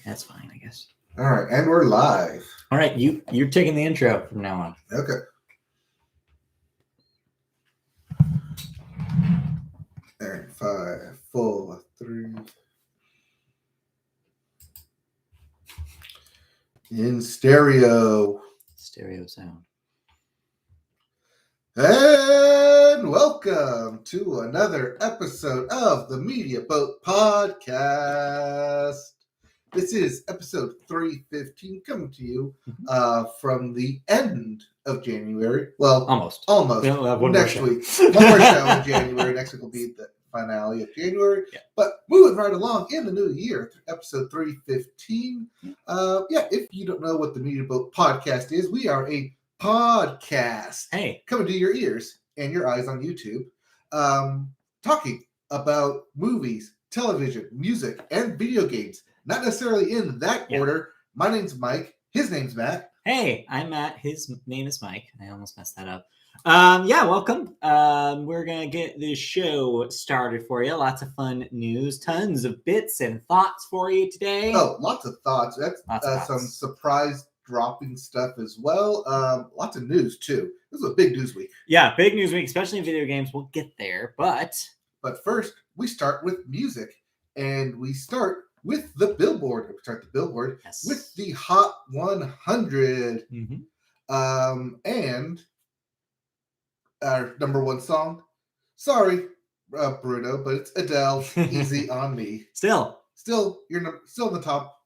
That's fine, I guess. All right, and we're live. All right, you're taking the intro from now on. Okay. And 5, 4, 3. In stereo. Stereo sound. And welcome to another episode of the Media Boat Podcast. This is episode 315 coming to you from the end of January. Well, almost. We'll have one next more week. One more show in January. Next week will be the finale of January. Yeah. But moving right along in the new year, episode 315. If you don't know what the Media Boat Podcast is, we are a podcast. Hey. Coming to your ears and your eyes on YouTube. Talking about movies, television, music, and video games. Not necessarily in that order. My name's Mike. His name's Matt. Hey, I'm Matt. His name is Mike. I almost messed that up. Welcome. We're going to get this show started for you. Lots of fun news, tons of bits and thoughts for you today. Oh, lots of thoughts. That's some surprise dropping stuff as well. Lots of news, too. This is a big news week. Yeah, big news week, especially in video games. We'll get there, But first, we start with music. And we start with the Billboard. We start the Billboard with the Hot 100. Mm-hmm. And our number one song, sorry, Bruno, but it's Adele, Easy on Me. Still, you're still in the top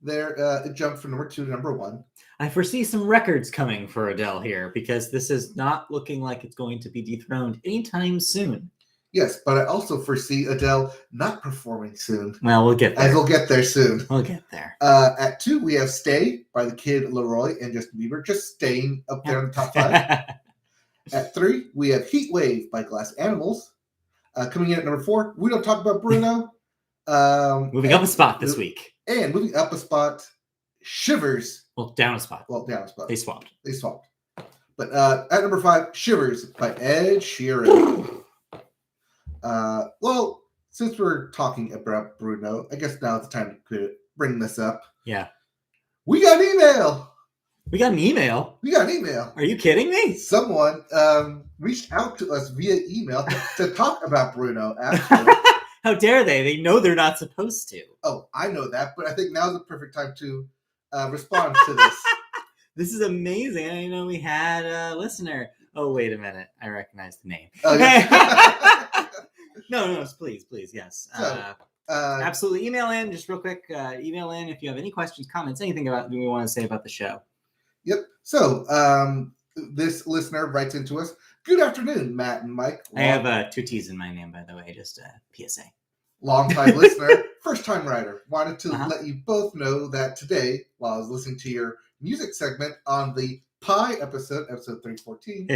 there. It jumped from number 2 to number 1. I foresee some records coming for Adele here because this is not looking like it's going to be dethroned anytime soon. Yes, but I also foresee Adele not performing soon. Well, we'll get there. As we'll get there soon. We'll get there. At 2, we have Stay by the Kid Leroy and Justin Bieber, just staying up there in the top 5. At 3, we have Heat Wave by Glass Animals. Coming in at number 4, we don't talk about Bruno. Moving up a spot this week. And moving up a spot, Shivers. Well, down a spot. They swapped. But at number 5, Shivers by Ed Sheeran. Since we're talking about Bruno, I guess now it's time to bring this up. Yeah. We got an email. We got an email? Are you kidding me? Someone reached out to us via email to talk about Bruno, actually. How dare they? They know they're not supposed to. Oh, I know that, but I think now's the perfect time to respond to this. This is amazing. I didn't know we had a listener. Oh, wait a minute. I recognize the name. Oh, yeah. No, please, yes. Absolutely. Email in, just real quick. Email in if you have any questions, comments, anything about we want to say about the show. Yep. So this listener writes into us. Good afternoon, Matt and Mike. I have 2 T's in my name, by the way, just PSA. Long-time listener, first-time writer. Wanted to let you both know that today, while I was listening to your music segment on the Pie episode 314,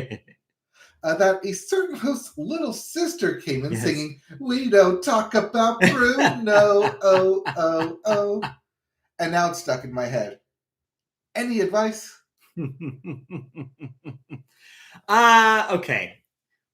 that a certain host's little sister came in singing, "We don't talk about Bruno, oh." And now it's stuck in my head. Any advice? Okay.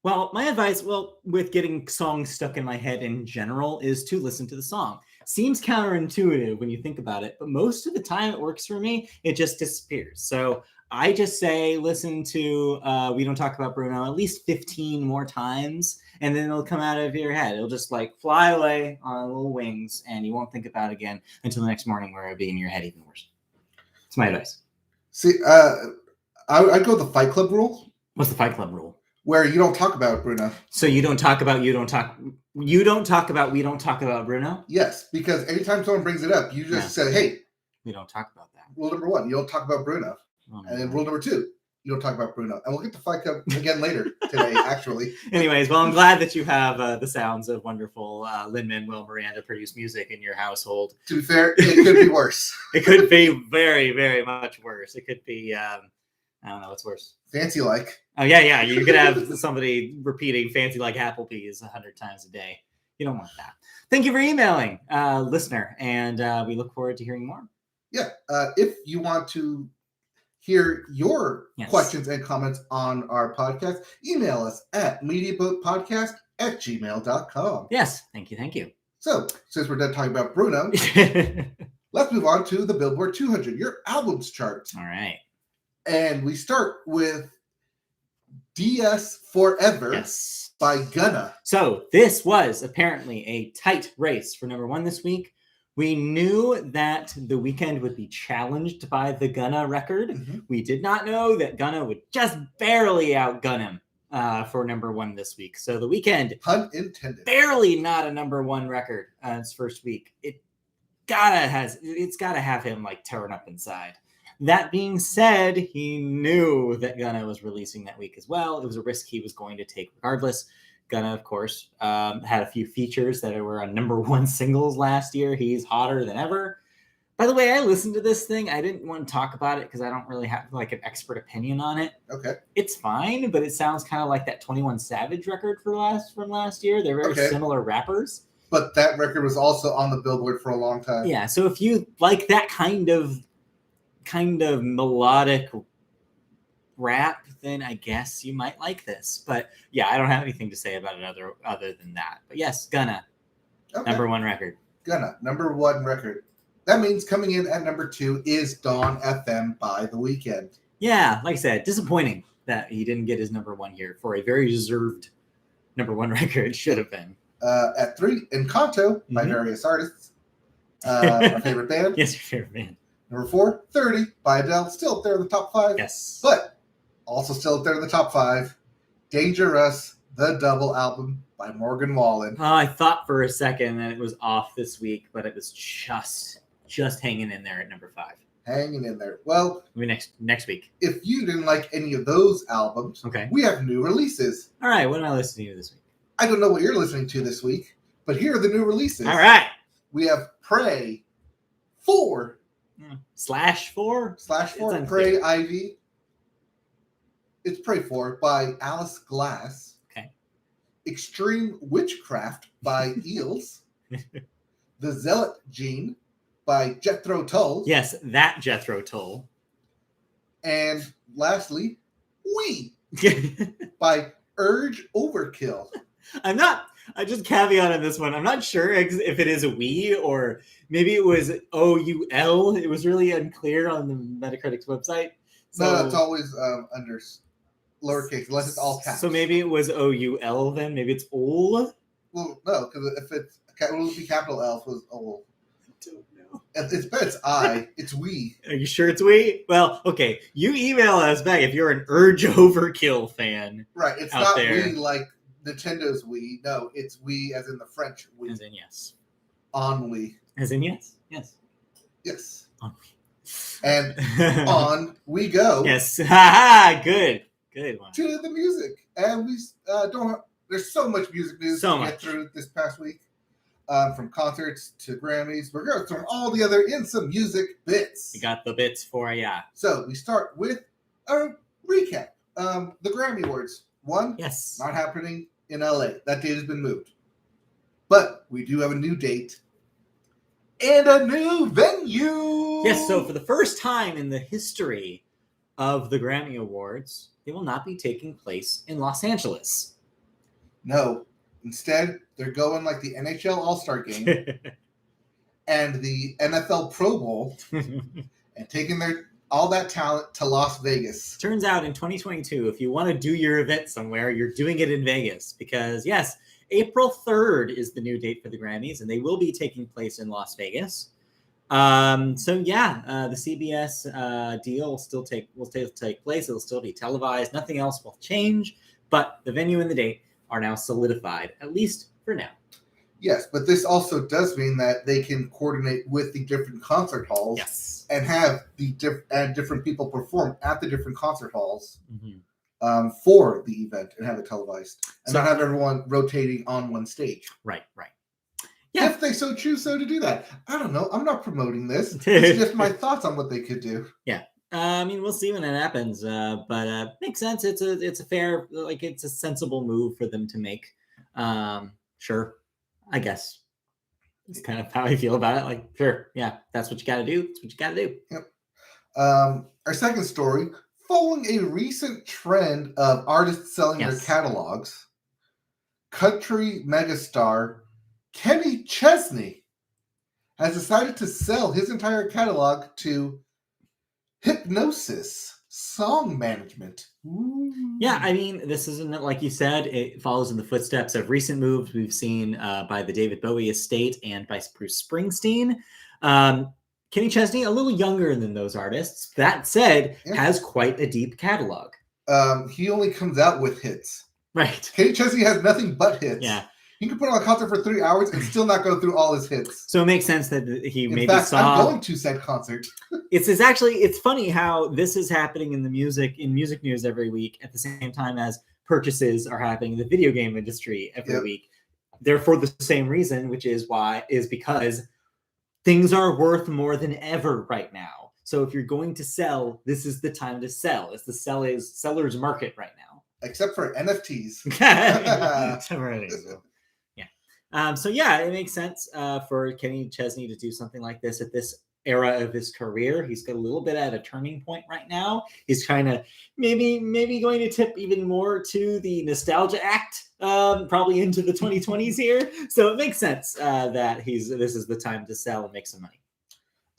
Well, my advice, with getting songs stuck in my head in general, is to listen to the song. Seems counterintuitive when you think about it, but most of the time it works for me. It just disappears. So I just say, listen to We Don't Talk About Bruno at least 15 more times, and then it'll come out of your head. It'll just fly away on little wings, and you won't think about it again until the next morning where it'll be in your head even worse. It's my advice. See, I'd go with the Fight Club rule. What's the Fight Club rule? Where you don't talk about Bruno. So you don't talk about We Don't Talk About Bruno? Yes, because anytime someone brings it up, you just say, hey. We don't talk about that. Rule number 1, you don't talk about Bruno. And then rule number 2, you don't talk about Bruno. And we'll get to Fight Club again later today, actually. Anyways, I'm glad that you have the sounds of wonderful Lin-Manuel Miranda produced music in your household. To be fair, it could be worse. It could be very, very much worse. It could be, I don't know, what's worse? Fancy like. Oh, yeah. You could have somebody repeating fancy like Applebee's 100 times a day. You don't want that. Thank you for emailing, listener. And we look forward to hearing more. Yeah. If you want to hear your questions and comments on our podcast, email us at mediaboatpodcast@gmail.com. Yes. Thank you. So, since we're done talking about Bruno, Let's move on to the Billboard 200, your albums chart. All right. And we start with DS Forever by Gunna. So this was apparently a tight race for number one this week. We knew that The Weeknd would be challenged by the Gunna record. Mm-hmm. We did not know that Gunna would just barely outgun him for number one this week. So The Weeknd, pun intended, barely not a number one record its first week. It's gotta have him like tearing up inside. That being said, he knew that Gunna was releasing that week as well. It was a risk he was going to take regardless. Gunna, of course, had a few features that were on number one singles last year. He's hotter than ever. By the way, I listened to this thing. I didn't want to talk about it because I don't really have like an expert opinion on it. Okay. It's fine, but it sounds kind of like that 21 Savage record from last year. They're very similar rappers. But that record was also on the Billboard for a long time. Yeah, so if you like that kind of melodic rap, then I guess you might like this. But yeah, I don't have anything to say about it other than that. But yes, Gunna, number one record. Gunna, number one record. That means coming in at number two is Dawn FM by The Weeknd. Yeah, like I said, disappointing that he didn't get his number one here for a very deserved number one record. Should have been. At three, Encanto by various artists. Our favorite band. Yes, your favorite band. Number 4, 30 by Adele. Still up there in the top 5. Yes. But also still up there in the top 5. Dangerous, the double album by Morgan Wallen. Oh, I thought for a second that it was off this week, but it was just hanging in there at number 5. Hanging in there. Well, maybe next week. If you didn't like any of those albums, we have new releases. All right, what am I listening to this week? I don't know what you're listening to this week, but here are the new releases. All right. We have Pray 4. /4? Pray Ivy. It's Pray 4 by Alice Glass. Okay. Extreme Witchcraft by Eels. The Zealot Gene by Jethro Tull. Yes, that Jethro Tull. And lastly, We by Urge Overkill. I just caveat on this one. I'm not sure if it is a we or maybe it was OUL. It was really unclear on the Metacritic's website. So, no, it's always under lowercase, unless it's all caps. So maybe it was OUL then? Maybe it's OL? Well, no, because if it would be capital L if it was OL. I don't know. It's I. It's we. Are you sure it's we? Well, okay. You email us back if you're an Urge Overkill fan. Right. It's not there. We like Nintendo's Wii. No, it's we as in the French Wii. As in yes. Ennui. As in yes. Yes. Yes. Ennui. And on we go. Yes. Good. Good one. To the music. And we there's so much music news to get through this past week. From concerts to Grammys. We're going to throw all the other in some music bits. We got the bits for ya. So we start with a recap. The Grammy Awards. One, not happening in LA. That date has been moved. But we do have a new date and a new venue. Yes, so for the first time in the history of the Grammy Awards, they will not be taking place in Los Angeles. No. Instead, they're going like the NHL All-Star Game and the NFL Pro Bowl and taking all that talent to Las Vegas. Turns out in 2022, if you want to do your event somewhere, you're doing it in Vegas because, yes, April 3rd is the new date for the Grammys, and they will be taking place in Las Vegas. The CBS deal will still take place. It'll still be televised. Nothing else will change, but the venue and the date are now solidified, at least for now. Yes, but this also does mean that they can coordinate with the different concert halls and have different people perform at the different concert halls for the event and have it televised. And not have everyone rotating on one stage. Right. Yeah. If they so choose to do that. I don't know. I'm not promoting this. It's just my thoughts on what they could do. Yeah. We'll see when that happens, but makes sense. It's a fair, it's a sensible move for them to make. Sure, I guess it's kind of how I feel about it. Sure, yeah, that's what you got to do. That's what you got to do. Yep. Our second story, following a recent trend of artists selling their catalogs, country megastar Kenny Chesney has decided to sell his entire catalog to Hypnosis Song Management. Ooh. Yeah, I mean, this isn't, like you said, it follows in the footsteps of recent moves we've seen by the David Bowie estate and by Bruce Springsteen. Kenny Chesney, a little younger than those artists. That said, has quite a deep catalog. He only comes out with hits. Right. Kenny Chesney has nothing but hits. Yeah. He can put on a concert for 3 hours and still not go through all his hits. So it makes sense that he In maybe fact, saw. I'm going to said concert. It's funny how this is happening in music news every week at the same time as purchases are happening in the video game industry every week. They're for the same reason, which is because things are worth more than ever right now. So if you're going to sell, this is the time to sell. It's the seller's market right now. Except for NFTs. So yeah, it makes sense for Kenny Chesney to do something like this at this era of his career. He's got a little bit at a turning point right now. He's kind of maybe going to tip even more to the nostalgia act, probably into the 2020s here. So it makes sense that this is the time to sell and make some money.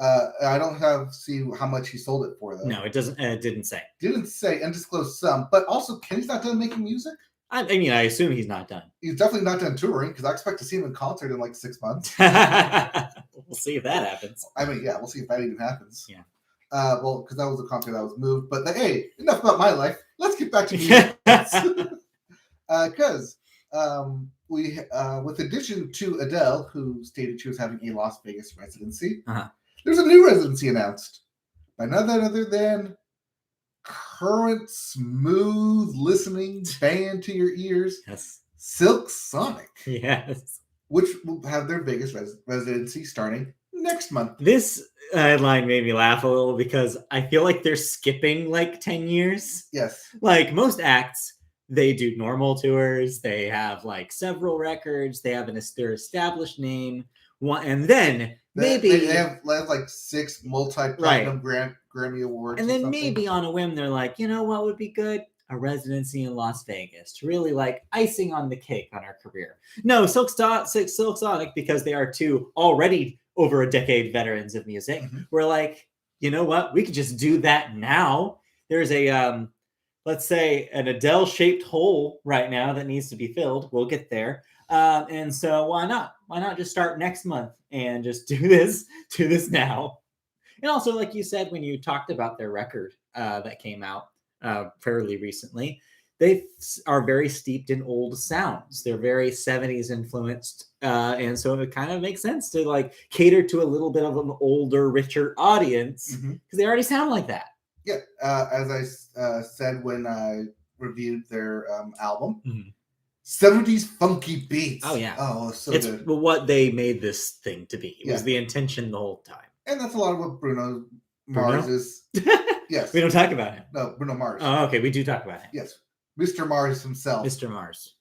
I don't see how much he sold it for though. No, it doesn't. It didn't say. Didn't say undisclosed sum, but also Kenny's not done making music. I mean, I assume he's not done. He's definitely not done touring because I expect to see him in concert in like 6 months. We'll see if that happens. I mean, yeah, we'll see if that even happens. Yeah. Well, because that was a concert that was moved. But hey, enough about my life. Let's get back to music. Because we, with addition to Adele, who stated she was having a Las Vegas residency, there's a new residency announced by none other than current smooth listening band to your ears, Silk Sonic. Yes. Which will have their Vegas residency starting next month. This headline made me laugh a little because I feel like they're skipping like 10 years. Yes. Like most acts, they do normal tours. They have like several records. They have their established name. And then maybe they have like 6 multi-platinum Grammy awards. And then maybe on a whim, they're like, you know what would be good? A residency in Las Vegas to really like icing on the cake on our career. No, Silk Sonic, because they are two already over a decade veterans of music. We're like, you know what? We could just do that now. There's a, let's say, an Adele-shaped hole right now that needs to be filled. We'll get there. And so why not? Why not just start next month and just do this now? And also, like you said, when you talked about their record that came out fairly recently, they are very steeped in old sounds. They're very 70s influenced. And so it kind of makes sense to like cater to a little bit of an older, richer audience because they already sound like that. Yeah. As I said when I reviewed their album, 70s funky beats. Oh, yeah. Oh, so it's good. What they made this thing to be. It was the intention the whole time. And that's a lot of what Bruno Mars is. Yes. We don't talk about him. No, Bruno Mars. Oh, okay. We do talk about him. Yes. Mr. Mars himself. Mr. Mars.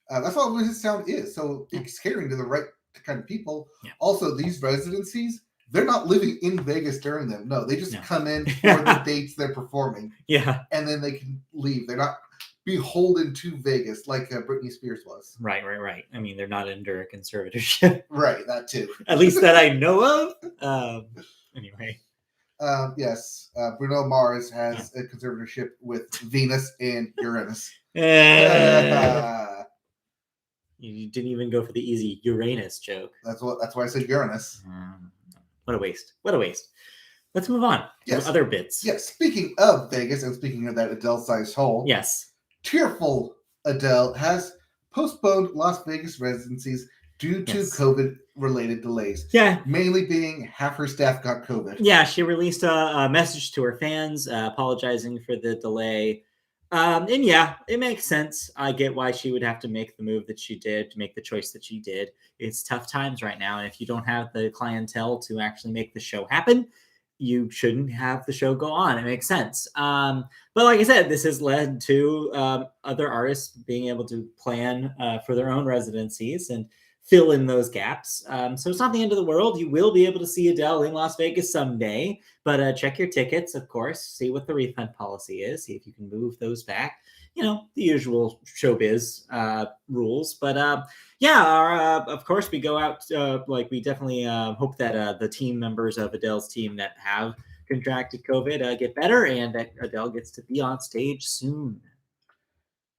That's all his sound is. So it's catering to the right kind of people. Yeah. Also, these residencies, they're not living in Vegas during them. No, they just come in for the dates they're performing. Yeah. And then they can leave. They're not beholden to Vegas like Britney Spears was. Right. I mean, they're not under a conservatorship. Right, that too. At least that I know of. Anyway. Yes, Bruno Mars has a conservatorship with Venus and Uranus. You didn't even go for the easy Uranus joke. That's why I said Uranus. What a waste. Let's move on to other bits. Yes, speaking of Vegas and speaking of that Adele-sized hole. Yes. Tearful Adele has postponed Las Vegas residencies due to COVID-related delays. Yeah. Mainly being half her staff got COVID. Yeah, she released a message to her fans apologizing for the delay. And yeah, it makes sense. I get why she would have to make the move that she did, to make the choice that she did. It's tough times right now. And if you don't have the clientele to actually make the show happen, you shouldn't have the show go on. It makes sense. But like I said, this has led to other artists being able to plan for their own residencies and fill in those gaps. So it's not the end of the world. You will be able to see Adele in Las Vegas someday, but check your tickets, of course, see what the refund policy is, see if you can move those back. the usual showbiz rules. But of course, we go out, we definitely hope that the team members of Adele's team that have contracted COVID get better, and that Adele gets to be on stage soon.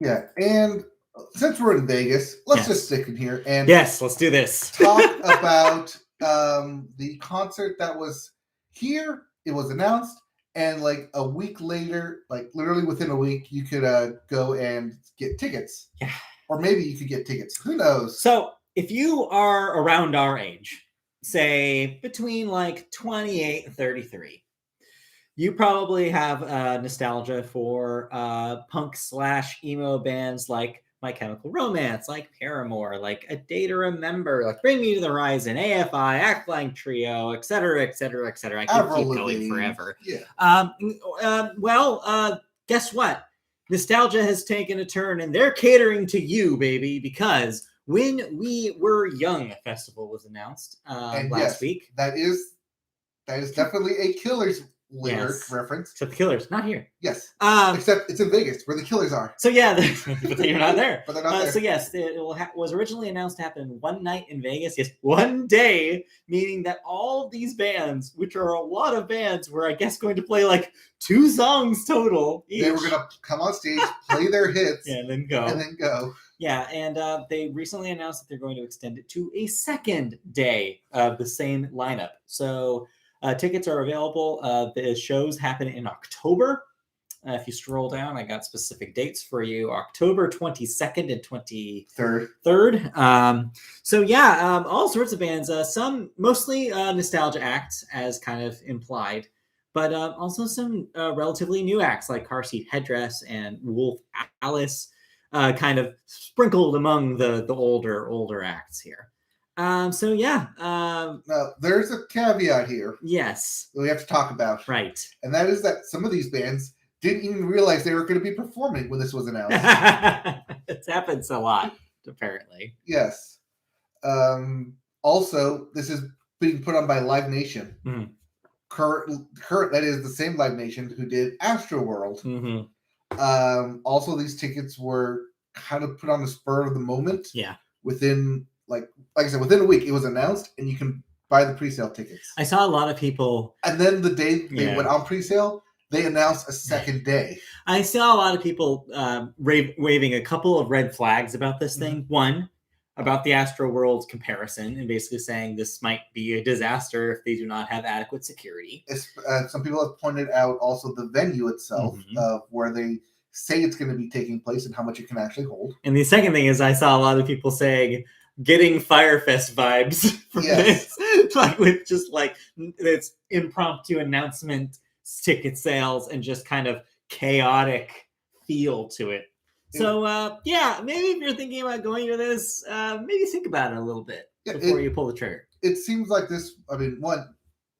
Yeah, and since we're in Vegas, let's just stick in here and let's do this. Talk about the concert that was here. It was announced, and like a week later, like literally within a week, you could go and get tickets. Yeah, or maybe you could get tickets. Who knows? So if you are around our age, say between like 28 and 33. You probably have nostalgia for punk/emo bands like My Chemical Romance, like Paramore, like A Day to Remember, like Bring Me to the Horizon, AFI, Act Like Trio, etc., etc., etc. I can keep going forever. Yeah. Guess what? Nostalgia has taken a turn, and they're catering to you, baby, because When We Were Young festival was announced last week. That is definitely a Killers lyric reference. Except the Killers, not here. Yes. Except it's in Vegas, where the Killers are. So yeah, but you're not there. But they're not there. So yes, it was originally announced to happen one night in Vegas. Yes, one day, meaning that all of these bands, which are a lot of bands, were I guess going to play like 2 songs total each. They were going to come on stage, play their hits, and then go. Yeah, and they recently announced that they're going to extend it to a second day of the same lineup. So tickets are available. The shows happen in October. If you scroll down, I got specific dates for you. October 22nd and 23rd. All sorts of bands. Some mostly nostalgia acts, as kind of implied. But also some relatively new acts like Car Seat Headdress and Wolf Alice, kind of sprinkled among the older acts here. Now, there's a caveat here. Yes. That we have to talk about. Right. And that is that some of these bands didn't even realize they were going to be performing when this was announced. It happens a lot, apparently. Yes. Also, this is being put on by Live Nation. Mm-hmm. Current, that is the same Live Nation who did Astroworld. Mm-hmm. Also, these tickets were kind of put on the spur of the moment. Yeah. Within, like I said, within a week, it was announced, and you can buy the pre-sale tickets. I saw a lot of people. And then the day they went on pre-sale, they announced a second day. I saw a lot of people waving a couple of red flags about this thing. One, about the Astroworld comparison, and basically saying this might be a disaster if they do not have adequate security. Some people have pointed out also the venue itself, where they say it's going to be taking place and how much it can actually hold. And the second thing is I saw a lot of people saying, getting Firefest vibes from this. Like with just like this impromptu announcement, ticket sales, and just kind of chaotic feel to it. So, maybe if you're thinking about going to this, maybe think about it a little bit before you pull the trigger. It seems like this, one,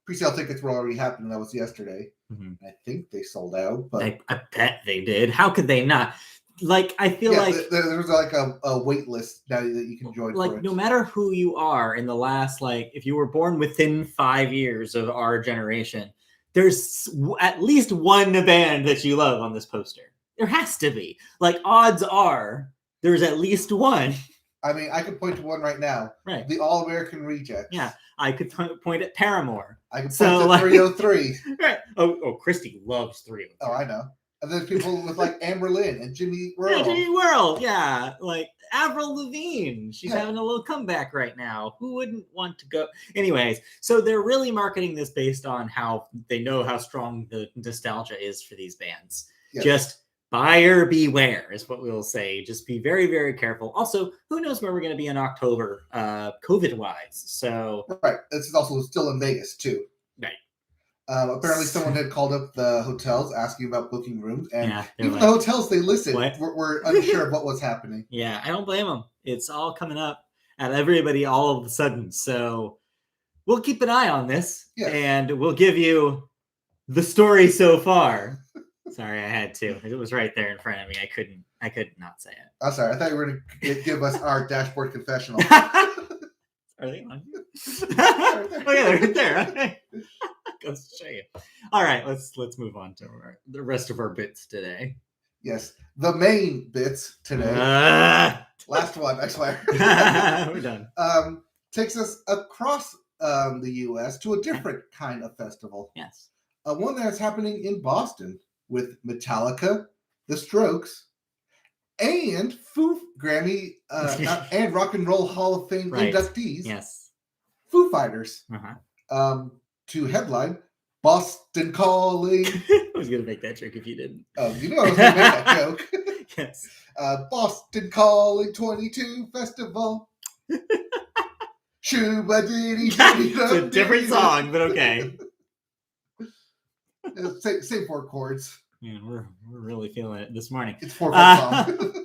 pre-sale tickets were already happening. That was yesterday. Mm-hmm. I think they sold out. But I bet they did. How could they not? Like, I feel like there's like a wait list now that you can join. Like, no matter who you are in the last, if you were born within 5 years of our generation, there's at least one band that you love on this poster. There has to be. Like, odds are there's at least one. I could point to one right now. Right. The All American Rejects. Yeah. I could point at Paramore. I could point to 303. Right. Oh, Christy loves 303. Oh, I know. And there's people with like Amber Lynn and Jimmy World. Yeah, Jimmy World. Yeah. Like Avril Lavigne. She's having a little comeback right now. Who wouldn't want to go? Anyways, so they're really marketing this based on how they know how strong the nostalgia is for these bands. Yes. Just buyer beware is what we'll say. Just be very, very careful. Also, who knows where we're going to be in October, COVID-wise. So right. This is also still in Vegas, too. Right. Apparently someone had called up the hotels asking about booking rooms, and even the hotels, they listened. Were unsure of what was happening. Yeah, I don't blame them. It's all coming up at everybody all of a sudden. So we'll keep an eye on this, and we'll give you the story so far. Sorry, I had to. It was right there in front of me. I could not say it. I'm sorry. I thought you were going to give us our dashboard confessional. Are they on here? Oh yeah, they're right there. Okay. Goes to show you. All right, let's move on to the rest of our bits today. Yes, the main bits today. Last one, I swear. We're done. Takes us across the U.S. to a different kind of festival. Yes. One that's happening in Boston with Metallica, The Strokes, and Grammy and Rock and Roll Hall of Fame inductees. Yes. Foo Fighters. To headline Boston Calling. I was going to make that joke if you didn't. Oh, you know I was going to make that joke. Yes. Boston Calling 22 Festival. It's a different song, but okay. Same 4 chords. Yeah, we're really feeling it this morning. It's 4 song.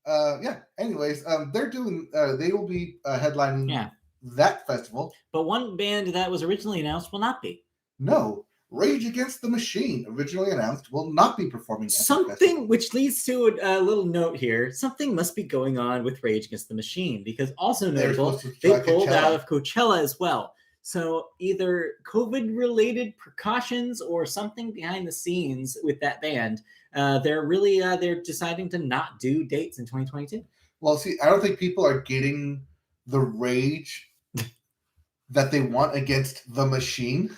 Yeah. Anyways, they're doing. They will be headlining that festival. But one band that was originally announced will not be. No, Rage Against the Machine, originally announced, will not be performing. Something which leads to a little note here. Something must be going on with Rage Against the Machine, because also notable, they pulled out of Coachella as well. So either COVID-related precautions or something behind the scenes with that band. They're deciding to not do dates in 2022. Well, see, I don't think people are getting the rage that they want against the machine.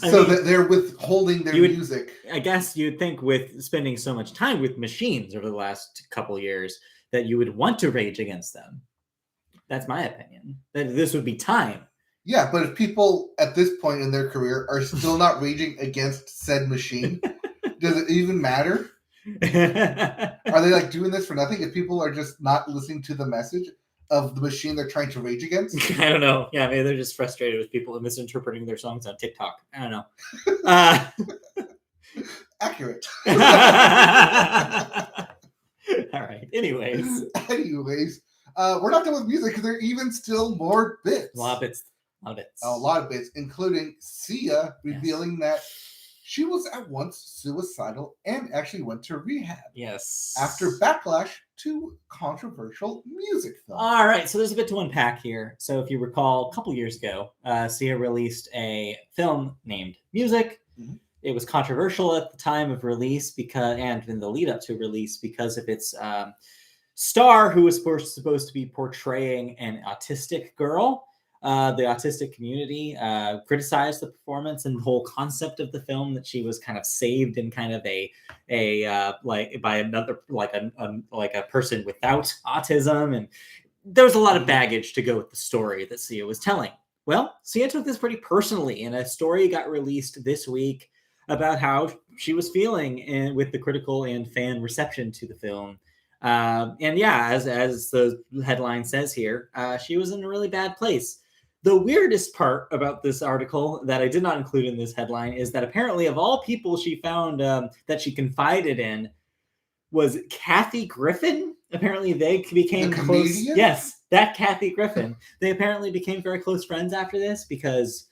That they're withholding their music. I guess you'd think with spending so much time with machines over the last couple years that you would want to rage against them. That's my opinion. That this would be time. Yeah, but if people at this point in their career are still not raging against said machine, does it even matter? Are they like doing this for nothing? If people are just not listening to the message of the machine they're trying to rage against? I don't know. Yeah, maybe they're just frustrated with people misinterpreting their songs on TikTok. I don't know. Accurate. All right. Anyways, we're not done with music because there are even still more bits. A lot of bits, including Sia revealing that she was at once suicidal and actually went to rehab. Yes. After backlash to controversial music films. All right, so there's a bit to unpack here. So if you recall, a couple years ago, Sia released a film named Music. Mm-hmm. It was controversial at the time of release and in the lead up to release because of its star, who was supposed to be portraying an autistic girl. The autistic community criticized the performance and the whole concept of the film, that she was kind of saved in kind of a by another a person without autism, and there was a lot of baggage to go with the story that Sia was telling. Well, Sia took this pretty personally, and a story got released this week about how she was feeling with the critical and fan reception to the film. And yeah, as the headline says here, she was in a really bad place. The weirdest part about this article that I did not include in this headline is that apparently, of all people she found that she confided in, was Kathy Griffin. Apparently they became close. Yes, that Kathy Griffin. They apparently became very close friends after this because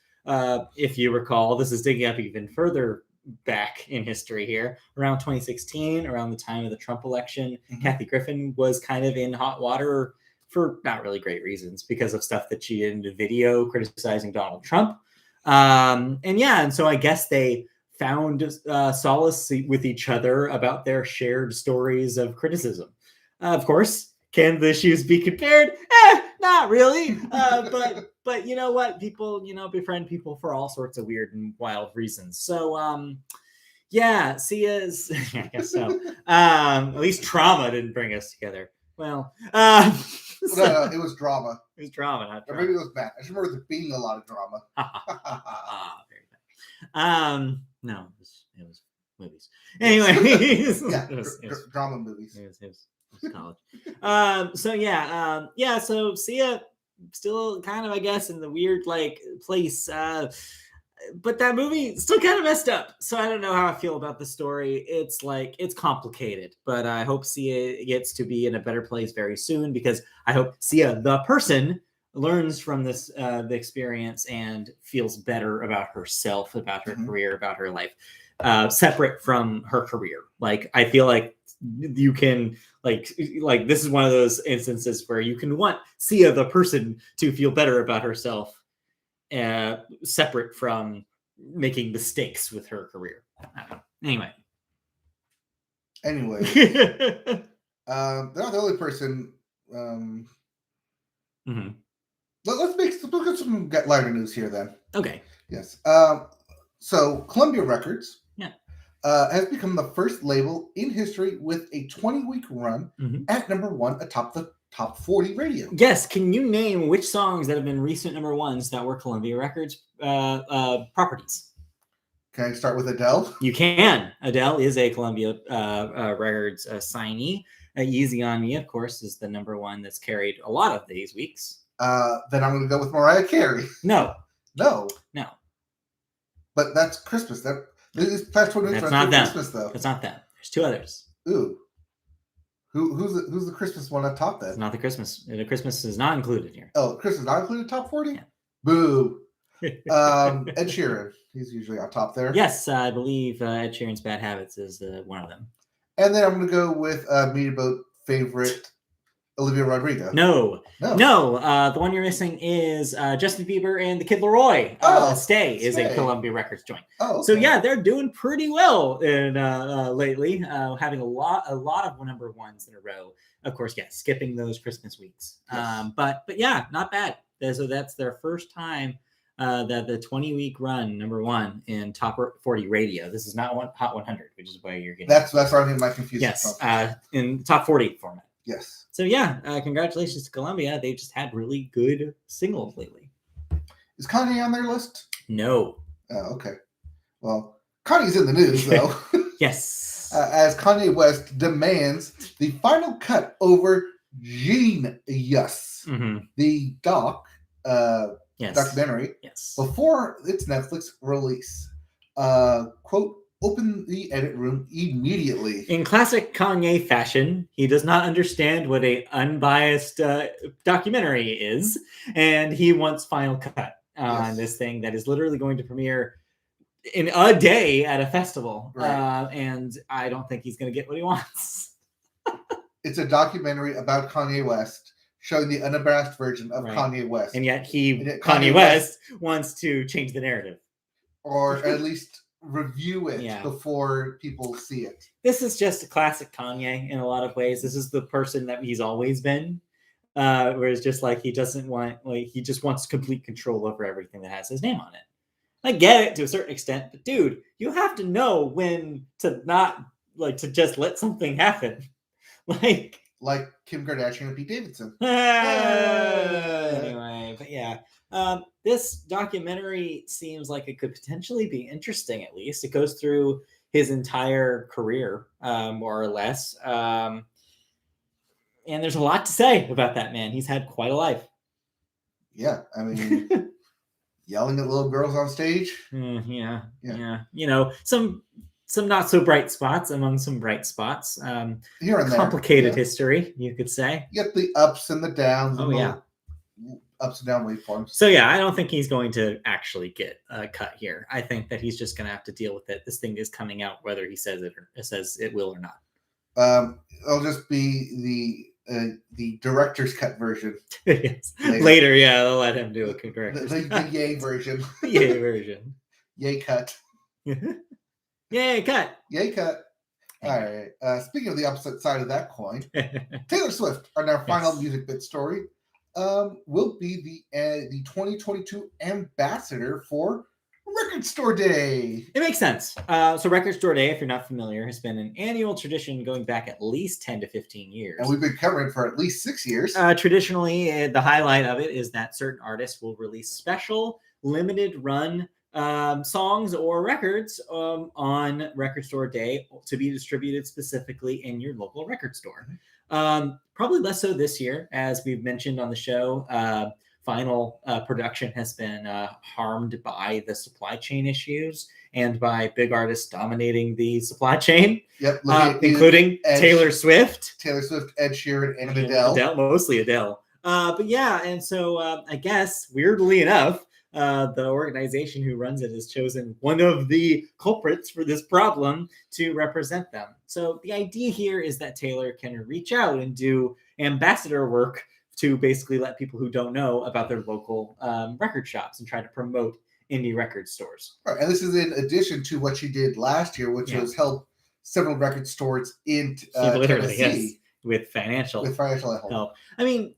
if you recall, this is digging up even further back in history here. Around 2016, around the time of the Trump election, Kathy Griffin was kind of in hot water for not really great reasons because of stuff that she did in the video criticizing Donald Trump. And so I guess they found solace with each other about their shared stories of criticism. Of course, can the issues be compared? Not really. But you know what? People, befriend people for all sorts of weird and wild reasons. So, yeah, Sia's, I guess so. At least trauma didn't bring us together. Well, no, it was drama. It was drama, not drama. Or maybe it was bad. I just remember there being a lot of drama. Very bad. No, it was movies. Anyways, drama movies. It was college. So Sia still kind of, I guess, in the weird place. But that movie still kind of messed up. So I don't know how I feel about the story. It's complicated, but I hope Sia gets to be in a better place very soon, because I hope Sia, the person, learns from this the experience and feels better about herself, about her career, about her life, separate from her career. I feel like you can this is one of those instances where you can want Sia, the person, to feel better about herself, separate from making mistakes with her career. Anyway, Anyway, they're not the only person. Let's look at some lighter news here then. Okay. Yes. So Columbia Records has become the first label in history with a 20-week run at number one atop the top 40 radio. Yes. Can you name which songs that have been recent number ones that were Columbia Records properties? Can I start with Adele? You can. Adele is a Columbia Records signee. Easy on Me, of course, is the number one that's carried a lot of these weeks. Then I'm going to go with Mariah Carey. No. But that's Christmas. This past 20 minutes that's not them. Christmas, though. That's not them. There's two others. Ooh. Who's the Christmas one on top then? It's not the Christmas. The Christmas is not included here. Oh, Christmas not included top 40? Yeah. Boo. Ed Sheeran. He's usually on top there. Yes, I believe Ed Sheeran's Bad Habits is one of them. And then I'm going to go with Media Boat favorite Olivia Rodrigo. No. The one you're missing is Justin Bieber and the Kid Laroi. Stay is a Columbia Records joint. Oh, okay. So yeah, they're doing pretty well in lately, having a lot of number ones in a row. Of course, skipping those Christmas weeks. Yes. But yeah, not bad. So that's their first time that the 20-week run number one in top 40 radio. This is not Hot 100, which is why you're getting. That's why I'm in my confusion. Yes, in top 40 format. Yes. So yeah, congratulations to Columbia. They've just had really good singles lately. Is Kanye on their list? No. Oh, okay. Well, Kanye's in the news though. Yes. As Kanye West demands the final cut over Genius, the documentary, before its Netflix release. Quote, open the edit room immediately. In classic Kanye fashion, he does not understand what a unbiased documentary is, and he wants final cut on this thing that is literally going to premiere in a day at a festival. Right. And I don't think he's going to get what he wants. It's a documentary about Kanye West, showing the unabashed version of Kanye West. And yet Kanye West wants to change the narrative. Or at least review it before people see it. This is just a classic Kanye in a lot of ways. This is the person that he's always been. Where it's just like he just wants complete control over everything that has his name on it. I get it to a certain extent, but dude, you have to know when to not to just let something happen. Like Kim Kardashian and Pete Davidson. Anyway, but yeah. This documentary seems like it could potentially be interesting, at least. It goes through his entire career, more or less. And there's a lot to say about that man. He's had quite a life. Yeah, I mean, yelling at little girls on stage. Yeah. You know, some not so bright spots among some bright spots. Here and there. Complicated history, you could say. You get the ups and the downs. Oh, yeah. Ups and down waveforms. So yeah, I don't think he's going to actually get cut here. I think that he's just going to have to deal with it. This thing is coming out whether he says it or says it will or not. It'll just be the director's cut version. Yes. Later, they'll let him do a director's the yay version. Yay version. Yay cut. Yay cut. Yay cut. All right. Speaking of the opposite side of that coin, Taylor Swift, our final music bit story, will be the 2022 ambassador for Record Store Day. It makes sense. So Record Store Day, if you're not familiar, has been an annual tradition going back at least 10 to 15 years. And we've been covering for at least 6 years. Traditionally, the highlight of it is that certain artists will release special limited run songs or records on Record Store Day to be distributed specifically in your local record store. Probably less so this year, as we've mentioned on the show. Final production has been harmed by the supply chain issues and by big artists dominating the supply chain. Yep, including Taylor Swift, Ed Sheeran, and Adele. Mostly Adele. But yeah, and so I guess weirdly enough, the organization who runs it has chosen one of the culprits for this problem to represent them. So the idea here is that Taylor can reach out and do ambassador work to basically let people who don't know about their local record shops and try to promote indie record stores. Right, and this is in addition to what she did last year, which was help several record stores in literally, Tennessee. Yes, with financial help. I mean,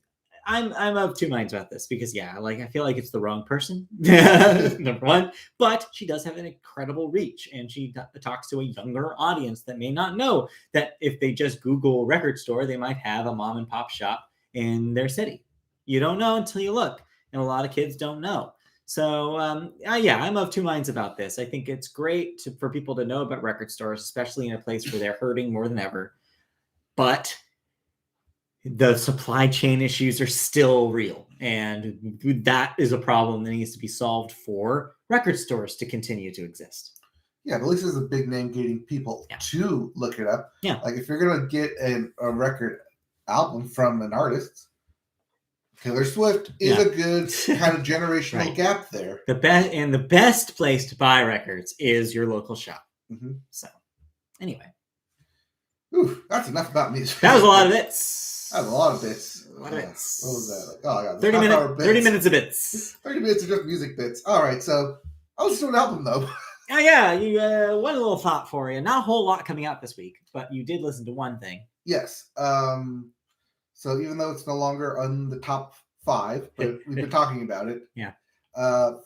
I'm of two minds about this because I feel like it's the wrong person, number one, but she does have an incredible reach and she talks to a younger audience that may not know that if they just Google record store, they might have a mom and pop shop in their city. You don't know until you look, and a lot of kids don't know. So I'm of two minds about this. I think it's great for people to know about record stores, especially in a place where they're hurting more than ever, but the supply chain issues are still real, and that is a problem that needs to be solved for record stores to continue to exist. Yeah, but at least there's a big name getting people to look it up. Yeah, like if you're gonna get a record album from an artist, Taylor Swift is a good kind of generational gap there. The best place to buy records is your local shop. Mm-hmm. So, anyway, that's enough about music. That was a lot of bits. That was a lot of bits. What was that? Like, oh, 30 minutes of bits. 30 minutes of just music bits. All right, so I was doing an album though. Oh yeah, you one little thought for you. Not a whole lot coming out this week, but you did listen to one thing. Yes. So even though it's no longer on the top 5, but we've been talking about it. Yeah.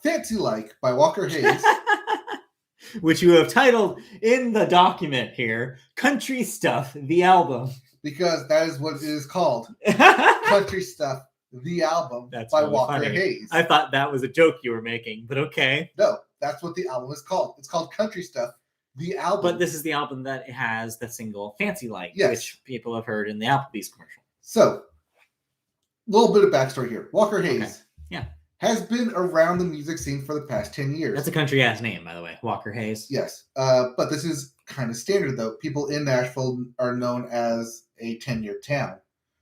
Fancy Like by Walker Hayes. Which you have titled in the document here, Country Stuff, the album. Because that is what it is called. Country Stuff, the album by really Walker Hayes. I thought that was a joke you were making, but okay. No, that's what the album is called. It's called Country Stuff, the album. But this is the album that has the single Fancy Like, which people have heard in the Applebee's commercial. So, a little bit of backstory here. Walker Hayes has been around the music scene for the past 10 years. That's a country-ass name, by the way, Walker Hayes. Yes, but this is kind of standard, though. People in Nashville are known as a 10-year town.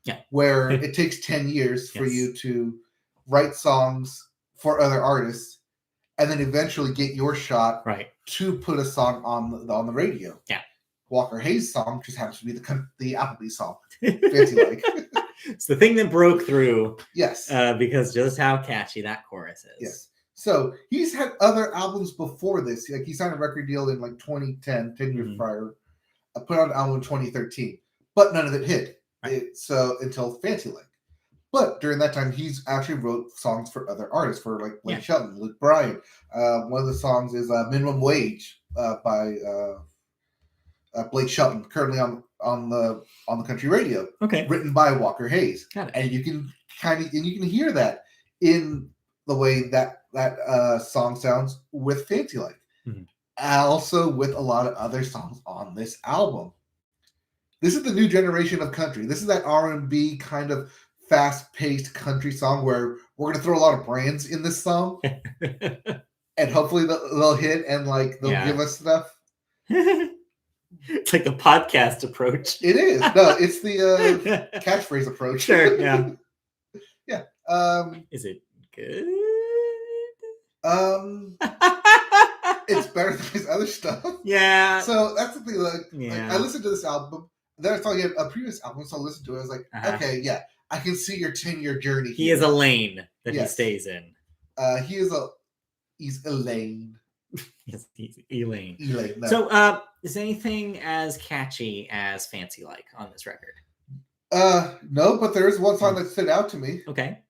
Yeah. Where it takes 10 years for you to write songs for other artists and then eventually get your shot to put a song on the radio. Yeah. Walker Hayes' song just happens to be the Applebee's song. Fancy Like. It's the thing that broke through. Yes. Because just how catchy that chorus is. Yes. So he's had other albums before this. Like he signed a record deal in like 2010, 10 years prior. Put out an album in 2013, but none of it hit. So until Fancy Like. But during that time, he's actually wrote songs for other artists, for like Blake Shelton, Luke Bryan. One of the songs is Minimum Wage by Blake Shelton, currently on the country radio. Okay. Written by Walker Hayes. Got it. And you can hear that in the way that song sounds with Fancy Like. Mm-hmm. Also with a lot of other songs on this album. This is the new generation of country. This is that R&B kind of fast-paced country song where we're going to throw a lot of brands in this song. And hopefully they'll hit and like they'll give us stuff. It's like the podcast approach. It is. No, it's the catchphrase approach. Sure, yeah. Yeah. Is it good? It's better than his other stuff. Yeah. So that's the thing. Like I listened to this album. Then I saw he had a previous album, so I listened to it. I was like, okay, yeah, I can see your 10-year journey. He is a lane that he stays in. He's Elaine. Yes, he's Elaine. Elaine. No. So, is anything as catchy as Fancy Like on this record? No, but there is one song that stood out to me. Okay.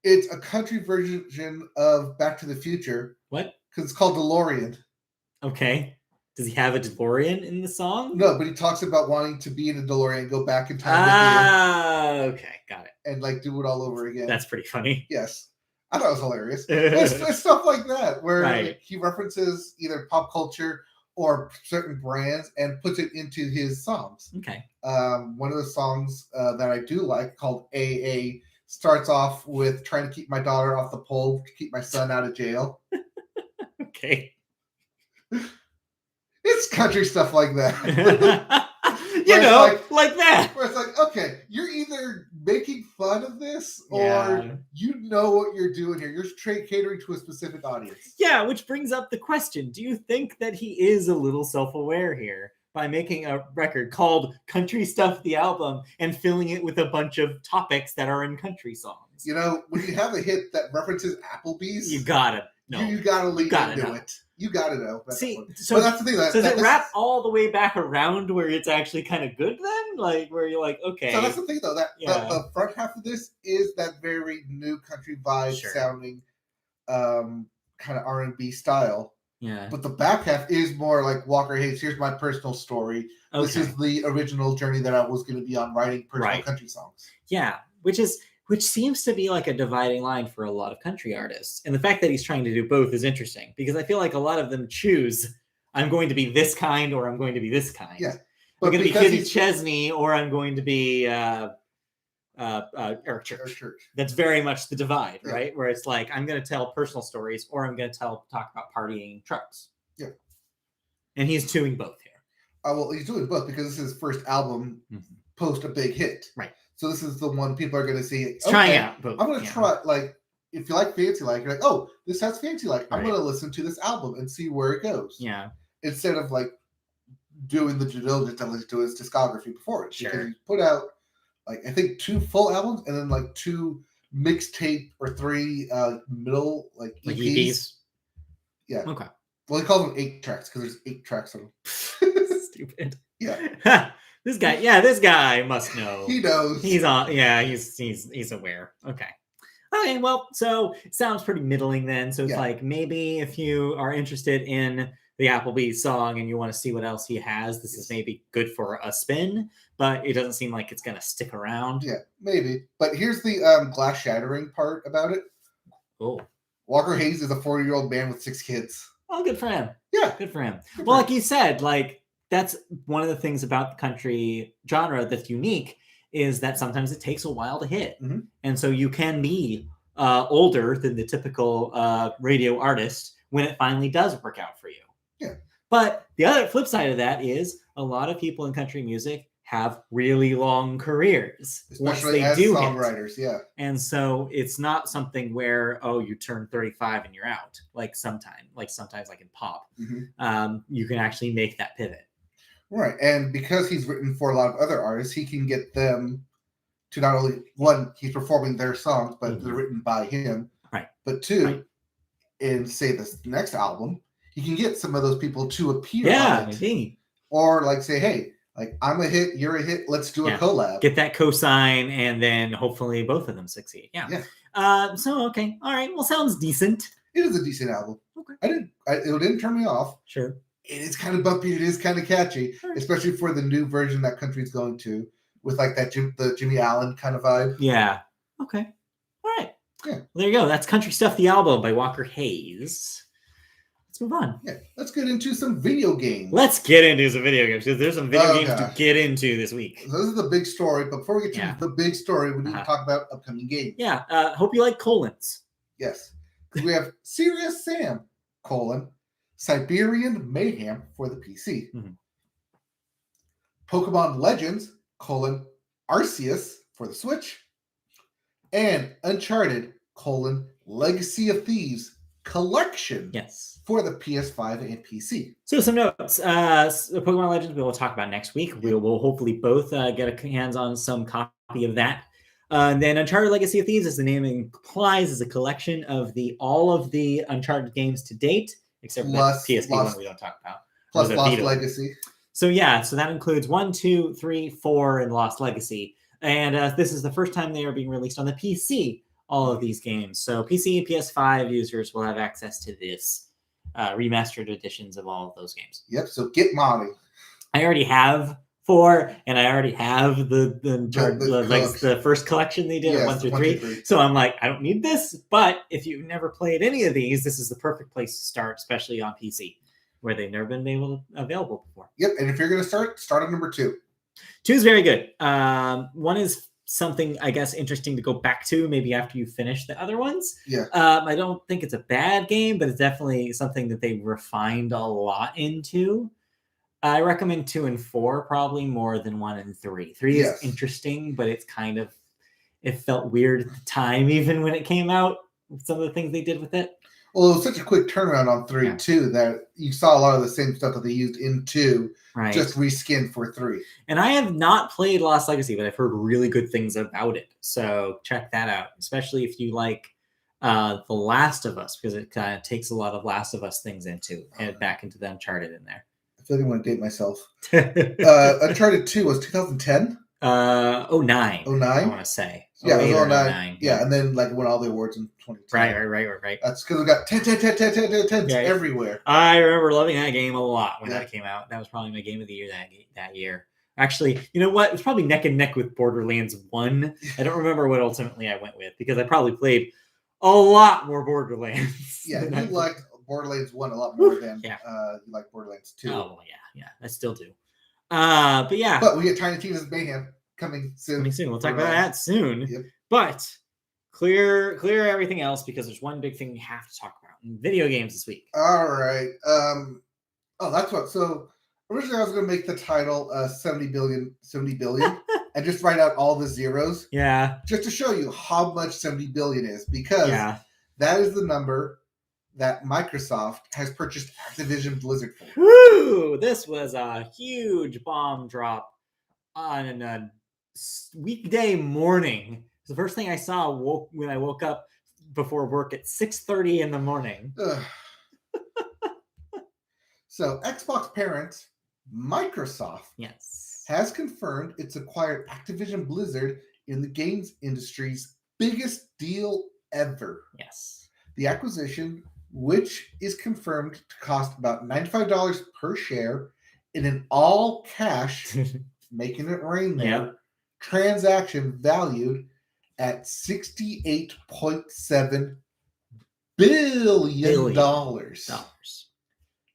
It's a country version of Back to the Future. What? Because it's called Delorean. Okay. Does he have a DeLorean in the song? No, but he talks about wanting to be in a DeLorean and go back in time with you. Okay. Got it. And like do it all over again. That's pretty funny. Yes. I thought it was hilarious. There's stuff like that where he references either pop culture or certain brands and puts it into his songs. Okay. One of the songs that I do like called AA starts off with trying to keep my daughter off the pole to keep my son out of jail. Okay. It's country stuff like that. Like that. Where it's like, okay, you're either making fun of this or you know what you're doing here. You're catering to a specific audience. Yeah, which brings up the question. Do you think that he is a little self-aware here by making a record called Country Stuff, the album, and filling it with a bunch of topics that are in country songs? You know, when you have a hit that references Applebee's, you gotta lean into it. You got to know. See, but that's the thing. Does it wrap all the way back around where it's actually kind of good then? Like, where you're like, okay. So that's the thing, though. That the front half of this is that very new country vibe sounding kind of R&B style. Yeah. But the back half is more like Walker Hayes. Here's my personal story. Okay. This is the original journey that I was going to be on, writing personal country songs. Yeah, which seems to be like a dividing line for a lot of country artists. And the fact that he's trying to do both is interesting because I feel like a lot of them choose, I'm going to be this kind or I'm going to be this kind. Yeah. I'm going to be Kenny Chesney or I'm going to be Eric Church. That's very much the divide, right? Where it's like, I'm going to tell personal stories or I'm going to talk about partying trucks. Yeah. And he's doing both here. Well, he's doing both because this is his first album post a big hit. Right. So this is the one people are going to see. He's trying out both. I'm going to try, like, if you like Fancy Like, you're like, oh, this has Fancy Like. I'm going to listen to this album and see where it goes. Yeah. Instead of, like, doing the due diligence and listen to his discography before it. Sure. Because he put out, like, I think 2 full albums and then, like, 2 mixtape or 3 middle, like EPs. Yeah. Okay. Well, he calls them 8 tracks because there's 8 tracks on them. Stupid. Yeah. This guy must know. He knows. He's on. Yeah, he's aware. Okay. Well, so it sounds pretty middling then. So it's like maybe if you are interested in the Applebee's song and you want to see what else he has, this is maybe good for a spin, but it doesn't seem like it's going to stick around. Yeah, maybe. But here's the glass shattering part about it. Oh. Walker Hayes is a 40-year-old man with 6 kids. Oh, good for him. Yeah. Good for him. Well, like you said, like, that's one of the things about the country genre that's unique is that sometimes it takes a while to hit. Mm-hmm. And so you can be older than the typical radio artist when it finally does work out for you. Yeah. But the other flip side of that is a lot of people in country music have really long careers. Especially as songwriters, yeah. And so it's not something where, oh, you turn 35 and you're out. Like sometimes like in pop, you can actually make that pivot. Right. And because he's written for a lot of other artists, he can get them to not only, one, he's performing their songs, but they're written by him. Right. But 2, in, say, this next album, he can get some of those people to appear on it. Maybe. Or, like, say, hey, like, I'm a hit, you're a hit, let's do a collab. Get that cosign, and then hopefully both of them succeed. Yeah. So, okay. All right. Well, sounds decent. It is a decent album. Okay. It didn't turn me off. Sure. It is kind of bumpy. It is kind of catchy, especially for the new version that country's going to, with like that the Jimmy Allen kind of vibe. Yeah. Okay. All right. Yeah. Well, there you go. That's Country Stuff, the album by Walker Hayes. Let's move on. Yeah. Let's get into some video games. Let's get into some video games because there's some video games to get into this week. So this is the big story, but before we get to the big story, we need to talk about upcoming games. Yeah. Hope you like colons. Yes. We have Serious Sam, Siberian Mayhem for the PC. Pokemon Legends, Arceus for the Switch. And Uncharted, Legacy of Thieves Collection. Yes. For the PS5 and PC. So some notes. Pokemon Legends we will talk about next week. We will hopefully both get hands on some copy of that. And then Uncharted Legacy of Thieves, as the name implies, is a collection of all of the Uncharted games to date, except for the PSP one we don't talk about. Plus Lost Legacy. So that includes 1, 2, 3, 4, and Lost Legacy. And this is the first time they are being released on the PC, all of these games. So PC and PS5 users will have access to this remastered editions of all of those games. Yep, so get modding. I already have 4, and I already have the first collection they did, 1 through 3. So I'm like, I don't need this, but if you've never played any of these, this is the perfect place to start, especially on PC, where they've never been available before. Yep, and if you're going to start at number 2. 2 is very good. 1 is something, I guess, interesting to go back to maybe after you finish the other ones. Yeah. I don't think it's a bad game, but it's definitely something that they refined a lot into. I recommend 2 and 4 probably more than 1 and 3. 3 is interesting, but it's it felt weird at the time, even when it came out, some of the things they did with it. Well, it was such a quick turnaround on 3 too, that you saw a lot of the same stuff that they used in 2, just reskinned for 3. And I have not played Lost Legacy, but I've heard really good things about it. So check that out, especially if you like The Last of Us, because it kind of takes a lot of Last of Us things and back into the Uncharted in there. I feel like I want to date myself. Uncharted 2 was 2010? 09. 09? I want to say. Yeah, it was 09. 09. Yeah, and then like won all the awards in 2010. Right. That's because we got 10 everywhere. I remember loving that game a lot when that came out. That was probably my game of the year that year. Actually, you know what? It was probably neck and neck with Borderlands 1. I don't remember what ultimately I went with because I probably played a lot more Borderlands. Yeah, you liked Borderlands 1 a lot more than you like Borderlands 2. Oh, yeah, I still do. But we get Tiny Tina's Mayhem coming soon. We'll talk about that soon. Yep. But clear everything else because there's one big thing we have to talk about in video games this week. All right. That's what. So originally I was going to make the title 70 billion, and just write out all the zeros. Yeah. Just to show you how much 70 billion is, because that is the number that Microsoft has purchased Activision Blizzard for. Woo! This was a huge bomb drop on a weekday morning. It's the first thing I saw when I woke up before work at 6:30 in the morning. So Xbox parent Microsoft has confirmed it's acquired Activision Blizzard in the games industry's biggest deal ever. Yes. The acquisition, which is confirmed to cost about $95 per share in an all-cash, making it rain there, transaction valued at $68.7 billion.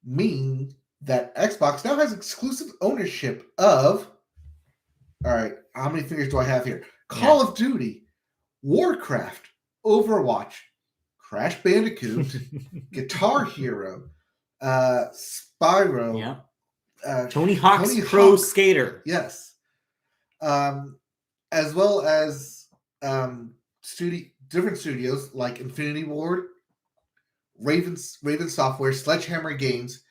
Meaning that Xbox now has exclusive ownership of, all right, how many fingers do I have here? Call of Duty, Warcraft, Overwatch, Crash Bandicoot, Guitar Hero, Spyro, Tony Hawk's Pro Skater. Yes. As well as different studios like Infinity Ward, Raven Software, Sledgehammer Games,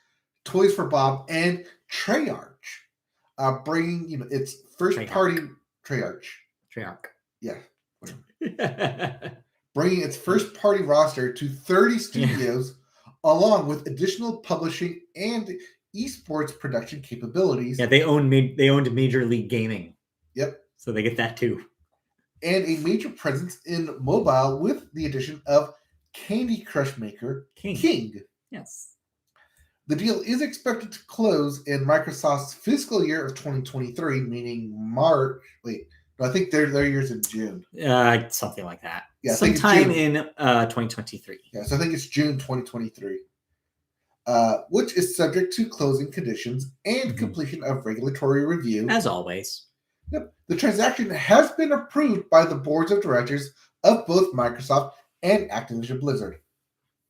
Toys for Bob, and Treyarch, bringing its first party Treyarch. Yeah. Bringing its first party roster to 30 studios, along with additional publishing and esports production capabilities. Yeah, they owned Major League Gaming. Yep. So they get that too. And a major presence in mobile with the addition of Candy Crush maker King. Yes. The deal is expected to close in Microsoft's fiscal year of 2023, meaning March. Wait, no, I think their year's in June. Something like that. Yeah, sometime in 2023. Yeah, so I think it's June 2023. Which is subject to closing conditions and completion of regulatory review. As always. Yep. The transaction has been approved by the boards of directors of both Microsoft and Activision Blizzard.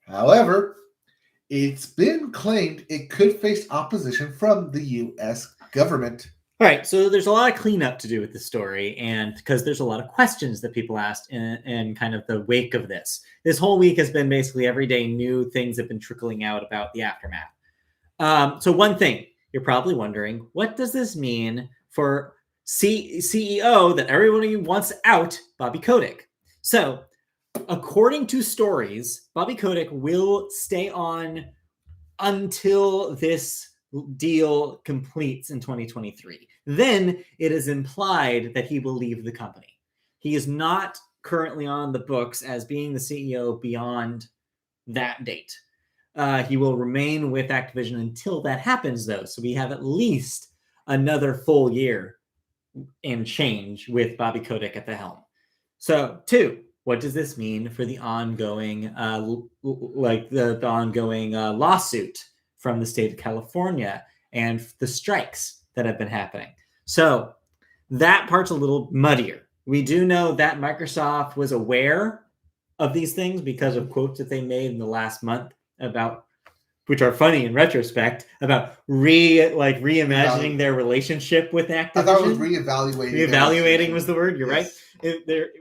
However, it's been claimed it could face opposition from the U.S. government. All right, so there's a lot of cleanup to do with this story, and because there's a lot of questions that people asked in kind of the wake of this. This whole week has been basically every day new things have been trickling out about the aftermath. So one thing, you're probably wondering, what does this mean for CEO that everybody wants out, Bobby Kotick? So according to stories, Bobby Kotick will stay on until this deal completes in 2023. Then it is implied that he will leave the company. He is not currently on the books as being the CEO beyond that date. He will remain with Activision until that happens, though. So we have at least another full year and change with Bobby Kotick at the helm. So, 2, what does this mean for the ongoing, the ongoing lawsuit from the state of California and the strikes that have been happening? So that part's a little muddier. We do know that Microsoft was aware of these things because of quotes that they made in the last month about, which are funny in retrospect, about reimagining their relationship with Activision. I thought it was reevaluating. Reevaluating was the word. You're right.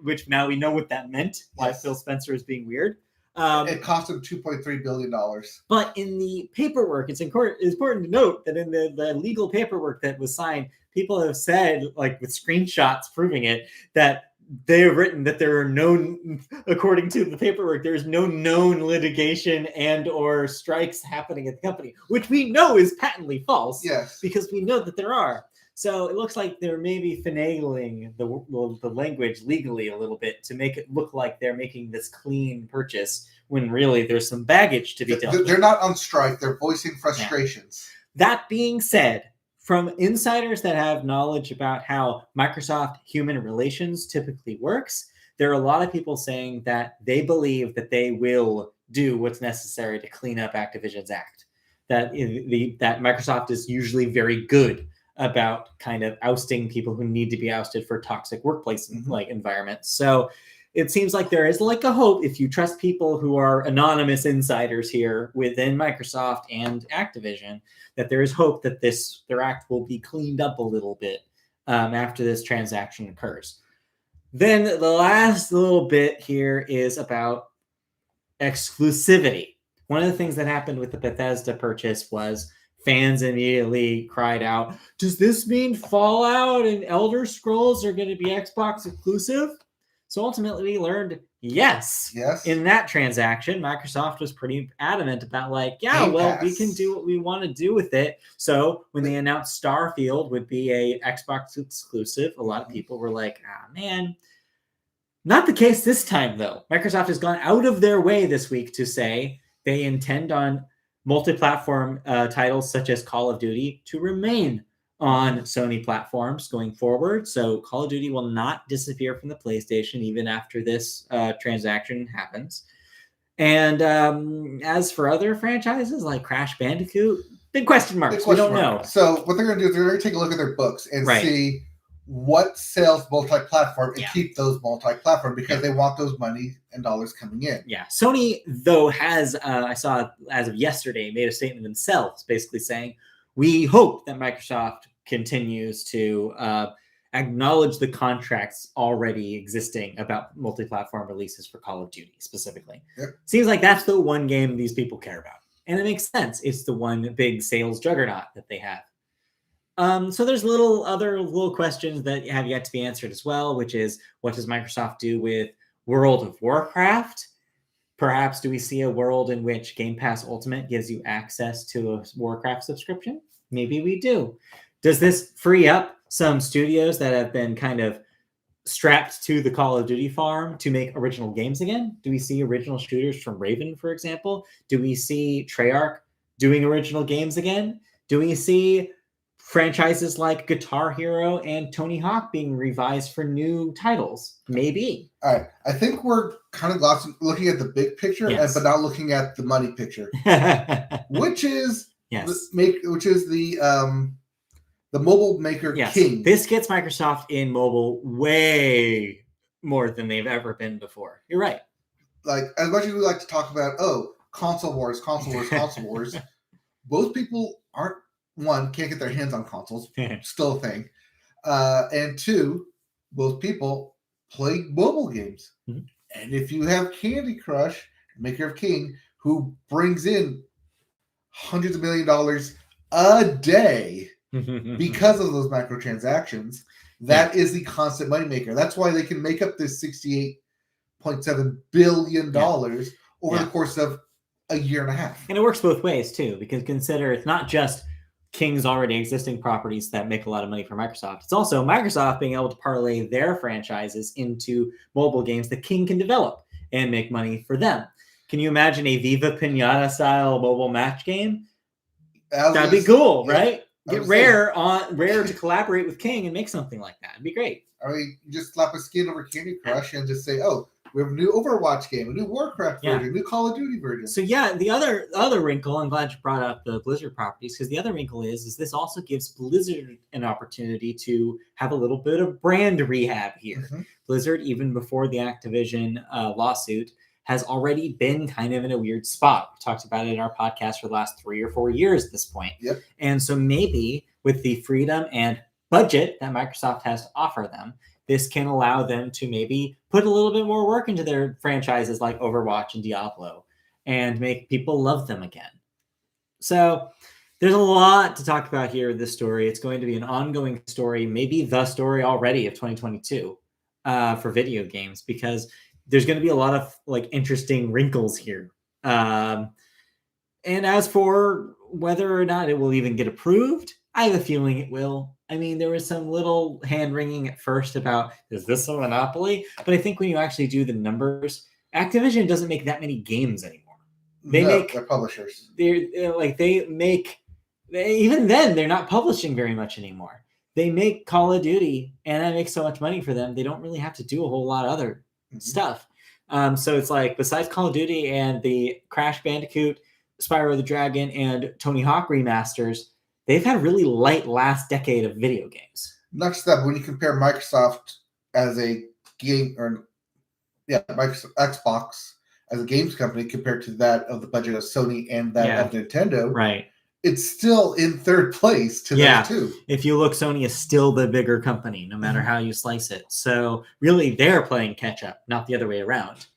Which now we know what that meant. Why Phil Spencer is being weird. It cost him $2.3 billion. But in the paperwork, it's important to note that in the legal paperwork that was signed, people have said, like with screenshots proving it, that they have written that there are no, according to the paperwork, there's no known litigation and or strikes happening at the company, which we know is patently false. Yes. Because we know that there are. So it looks like they're maybe finagling the language legally a little bit to make it look like they're making this clean purchase when really there's some baggage to be dealt with. They're not on strike. They're voicing frustrations. Yeah. That being said, from insiders that have knowledge about how Microsoft human relations typically works, there are a lot of people saying that they believe that they will do what's necessary to clean up Activision's act. That Microsoft is usually very good about kind of ousting people who need to be ousted for toxic workplace like environments. So it seems like there is like a hope, if you trust people who are anonymous insiders here within Microsoft and Activision, that there is hope that their act will be cleaned up a little bit after this transaction occurs. Then the last little bit here is about exclusivity. One of the things that happened with the Bethesda purchase was fans immediately cried out, does this mean Fallout and Elder Scrolls are going to be Xbox exclusive? So ultimately we learned yes. In that transaction, Microsoft was pretty adamant about like, yeah, well, we can do what we want to do with it. So when they announced Starfield would be a Xbox exclusive, a lot of people were like, man. Not the case this time, though. Microsoft has gone out of their way this week to say they intend on multi-platform titles such as Call of Duty to remain on Sony platforms going forward. So Call of Duty will not disappear from the PlayStation even after this transaction happens. And as for other franchises like Crash Bandicoot, big question marks. We don't know. So what they're going to do is they're going to take a look at their books and see what sells multi-platform and keep those multi-platform because they want those money and dollars coming in. Yeah. Sony, though, has, I saw as of yesterday, made a statement themselves basically saying, we hope that Microsoft continues to acknowledge the contracts already existing about multi-platform releases for Call of Duty specifically. Seems like that's the one game these people care about. And it makes sense. It's the one big sales juggernaut that they have. So there's other little questions that have yet to be answered as well, which is what does Microsoft do with World of Warcraft? Perhaps do we see a world in which Game Pass Ultimate gives you access to a Warcraft subscription? Maybe we do. Does this free up some studios that have been kind of strapped to the Call of Duty farm to make original games again? Do we see original shooters from Raven, for example? Do we see Treyarch doing original games again? Do we see franchises like Guitar Hero and Tony Hawk being revised for new titles? Maybe. All right. I think we're kind of looking at the big picture, but not looking at the money picture, which is the mobile maker king. This gets Microsoft in mobile way more than they've ever been before. You're right. Like, as much as we like to talk about, console wars, most people can't get their hands on consoles, still a thing. And two, most people play mobile games. Mm-hmm. And if you have Candy Crush, maker of King, who brings in hundreds of $1 million a day because of those microtransactions, that is the constant moneymaker. That's why they can make up this $68.7 billion over the course of a year and a half. And it works both ways, too, because consider it's not just King's already existing properties that make a lot of money for Microsoft. It's also Microsoft being able to parlay their franchises into mobile games that King can develop and make money for them. Can you imagine a Viva Pinata style mobile match game? That'd be cool, right? Get Rare to collaborate with King and make something like that. It'd be great. I mean, you just slap a skin over Candy Crush and just say, we have a new Overwatch game, a new Warcraft version, a new Call of Duty version. So the other wrinkle, I'm glad you brought up the Blizzard properties, because the other wrinkle is this also gives Blizzard an opportunity to have a little bit of brand rehab here. Mm-hmm. Blizzard, even before the Activision lawsuit, has already been kind of in a weird spot. We talked about it in our podcast for the last 3 or 4 years at this point. Yep. And so maybe with the freedom and budget that Microsoft has to offer them, this can allow them to maybe put a little bit more work into their franchises like Overwatch and Diablo and make people love them again. So there's a lot to talk about here with this story. It's going to be an ongoing story, maybe the story already of 2022. for video games, because there's going to be a lot of like interesting wrinkles here. And as for whether or not it will even get approved, I have a feeling it will. I mean, there was some little hand wringing at first about, is this a monopoly? But I think when you actually do the numbers, Activision doesn't make that many games anymore. They're publishers. Even then, they're not publishing very much anymore. They make Call of Duty, and that makes so much money for them. They don't really have to do a whole lot of other stuff. So it's like, besides Call of Duty and the Crash Bandicoot, Spyro the Dragon, and Tony Hawk remasters, they've had a really light last decade of video games. Not just that, when you compare Microsoft as a game, Microsoft Xbox as a games company compared to that of the budget of Sony and that of Nintendo, right? It's still in third place to those two. If you look, Sony is still the bigger company, no matter how you slice it. So really, they're playing catch up, not the other way around.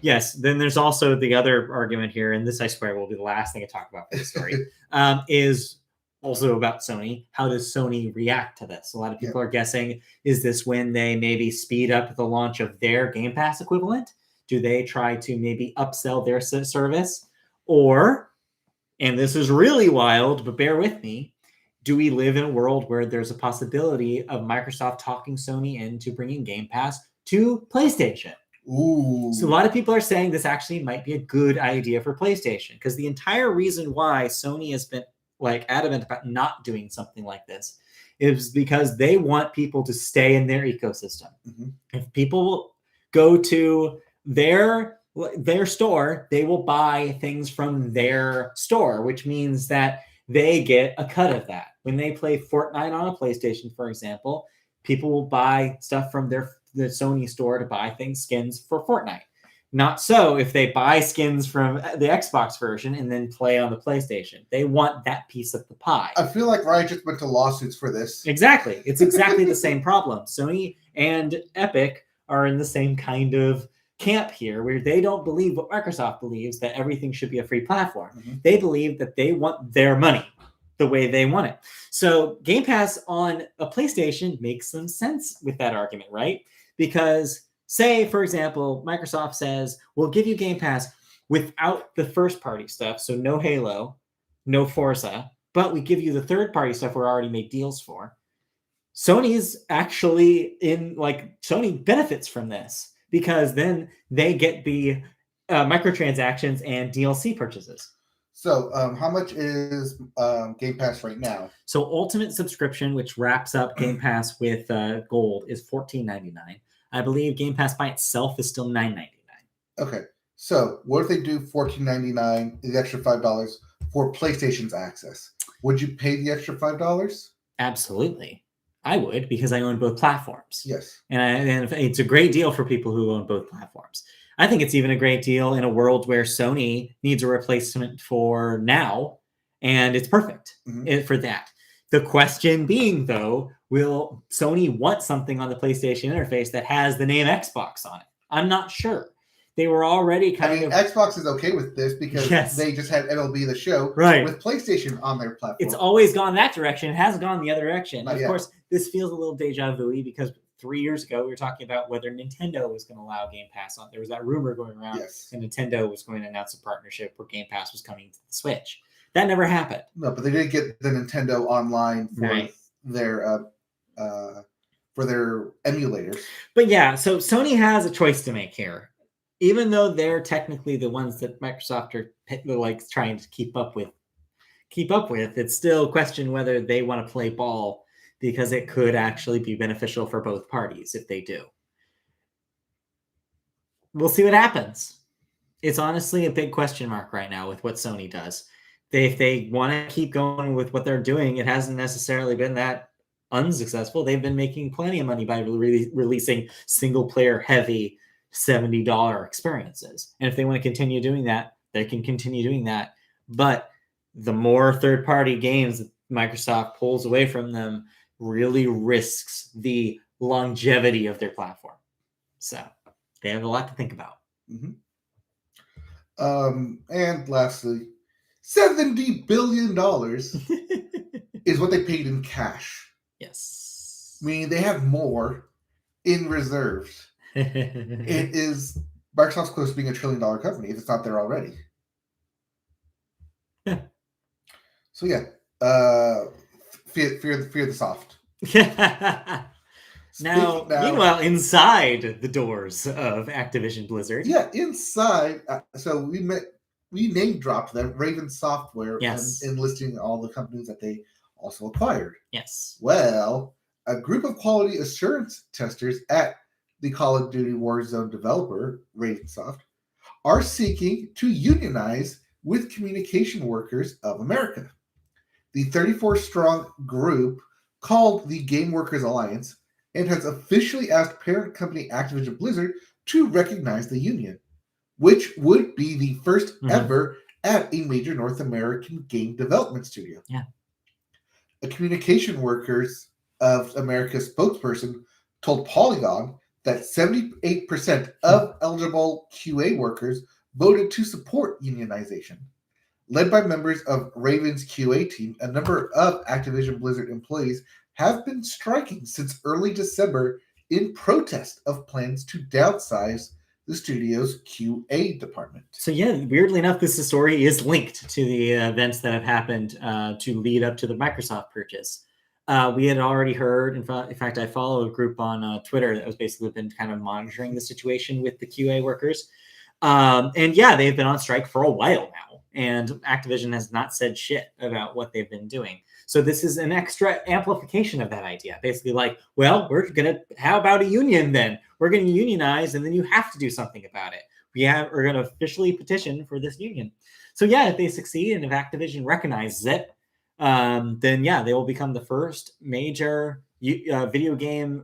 Yes, then there's also the other argument here, and this, I swear, will be the last thing I talk about for the story, is also about Sony. How does Sony react to this? A lot of people are guessing, is this when they maybe speed up the launch of their Game Pass equivalent? Do they try to maybe upsell their service? Or, and this is really wild, but bear with me, do we live in a world where there's a possibility of Microsoft talking Sony into bringing Game Pass to PlayStation? Ooh. So a lot of people are saying this actually might be a good idea for PlayStation, because the entire reason why Sony has been like adamant about not doing something like this is because they want people to stay in their ecosystem. If people go to their store, they will buy things from their store, which means that they get a cut of that. When they play Fortnite on a PlayStation, for example, people will buy stuff from the Sony store to buy skins for Fortnite. Not so if they buy skins from the Xbox version and then play on the PlayStation. They want that piece of the pie. I feel like Ryan just went to lawsuits for this. Exactly. It's exactly the same problem. Sony and Epic are in the same kind of camp here, where they don't believe what Microsoft believes, that everything should be a free platform. They believe that they want their money the way they want it. So Game Pass on a PlayStation makes some sense with that argument, right? Because say, for example, Microsoft says, we'll give you Game Pass without the first-party stuff, so no Halo, no Forza, but we give you the third-party stuff we're already made deals for. Sony's actually Sony benefits from this, because then they get the microtransactions and DLC purchases. So how much is Game Pass right now? So Ultimate subscription, which wraps up Game Pass with Gold, is $14.99. I believe Game Pass by itself is still $9.99. Okay. So what if they do $14.99, the extra $5 for PlayStation's access? Would you pay the extra $5? Absolutely. I would, because I own both platforms. Yes. And it's a great deal for people who own both platforms. I think it's even a great deal in a world where Sony needs a replacement for Now, and it's perfect for that. The question being, though, will Sony want something on the PlayStation interface that has the name Xbox on it? I'm not sure. They were already Xbox is okay with this because they just had MLB The Show with PlayStation on their platform. It's always gone that direction. It hasn't gone the other direction. Of course, this feels a little deja vu because 3 years ago, we were talking about whether Nintendo was going to allow Game Pass on. There was that rumor going around, and Nintendo was going to announce a partnership where Game Pass was coming to the Switch. That never happened. No, but they did get the Nintendo Online for their emulators. But yeah, so Sony has a choice to make here. Even though they're technically the ones that Microsoft are trying to keep up with, it's still a question whether they want to play ball, because it could actually be beneficial for both parties if they do. We'll see what happens. It's honestly a big question mark right now with what Sony does. If they want to keep going with what they're doing, it hasn't necessarily been that unsuccessful. They've been making plenty of money by releasing single-player heavy $70 experiences. And if they want to continue doing that, they can continue doing that. But the more third-party games that Microsoft pulls away from them really risks the longevity of their platform. So they have a lot to think about. And lastly, $70 billion is what they paid in cash. Yes. Meaning they have more in reserves. It is Microsoft's close to being $1 trillion company if it's not there already. Yeah. So yeah, fear the soft. Now, meanwhile, inside the doors of Activision Blizzard. Yeah, inside. So we name dropped them, Raven Software, yes, in listing all the companies that they also acquired. Yes. Well, a group of quality assurance testers at the Call of Duty Warzone developer, Ravensoft, are seeking to unionize with Communication Workers of America. The 34-strong group, called the Game Workers Alliance, and has officially asked parent company Activision Blizzard to recognize the union, which would be the first ever at a major North American game development studio. Yeah. A Communication Workers of America spokesperson told Polygon that 78% of eligible QA workers voted to support unionization. Led by members of Raven's QA team, a number of Activision Blizzard employees have been striking since early December in protest of plans to downsize the studio's QA department. So yeah, weirdly enough, this story is linked to the events that have happened to lead up to the Microsoft purchase. We had already heard, in fact, I follow a group on Twitter that was basically been kind of monitoring the situation with the QA workers. And yeah, they've been on strike for a while now, and Activision has not said shit about what they've been doing. So this is an extra amplification of that idea. Basically like, well, how about a union then? We're going to unionize, and then you have to do something about it. We're going to officially petition for this union. So yeah, if they succeed and if Activision recognizes it, then yeah, they will become the first major video game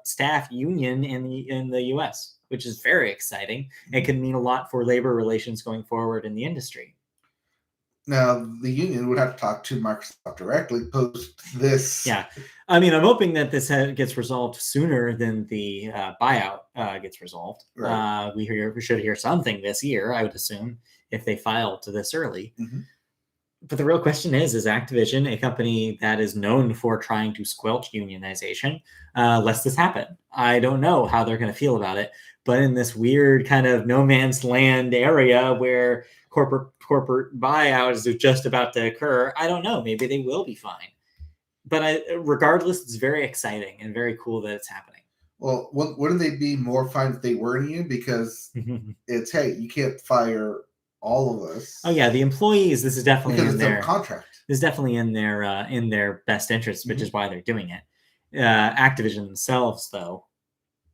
staff union in the U.S., which is very exciting. It can mean a lot for labor relations going forward in the industry. Now, the union would have to talk to Microsoft directly post this. Yeah. I mean, I'm hoping that this gets resolved sooner than the buyout gets resolved. Right. We should hear something this year, I would assume, if they filed to this early. But the real question is Activision a company that is known for trying to squelch unionization? Lets this happen. I don't know how they're going to feel about it, but in this weird kind of no man's land area where corporate buyout is just about to occur, I don't know. Maybe they will be fine. But regardless, it's very exciting and very cool that it's happening. Well, wouldn't they be more fine if they were in union? Because it's, hey, you can't fire all of us. Oh yeah, the employees. This is definitely because it's their contract. This is definitely in their best interest, which is why they're doing it. Activision themselves, though,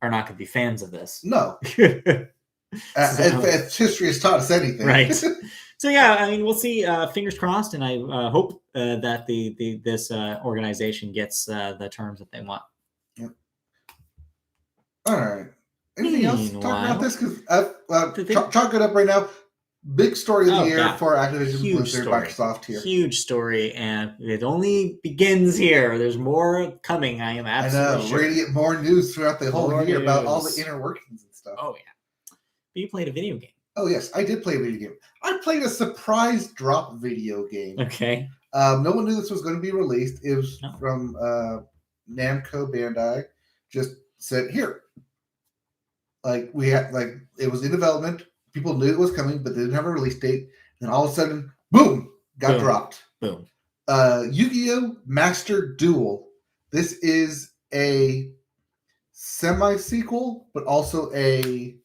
are not going to be fans of this. No. If history has taught us anything, right? So yeah, I mean, we'll see. Fingers crossed, and I hope that this organization gets the terms that they want. Yep. All right. Anything else to talk about this? Because chalk it up right now. Big story of the year for Activision Blizzard, Microsoft here. Huge story, and it only begins here. There's more coming. I am absolutely sure. We're going to get more news throughout the whole year about all the inner workings and stuff. Oh yeah. But you played a video game. Oh yes, I did play a video game. I played a surprise drop video game. Okay. No one knew this was going to be released. It was from Namco Bandai. Just said here. Like it was in development. People knew it was coming, but they didn't have a release date. And all of a sudden, boom, got dropped. Boom. Yu-Gi-Oh! Master Duel. This is a semi-sequel, but also a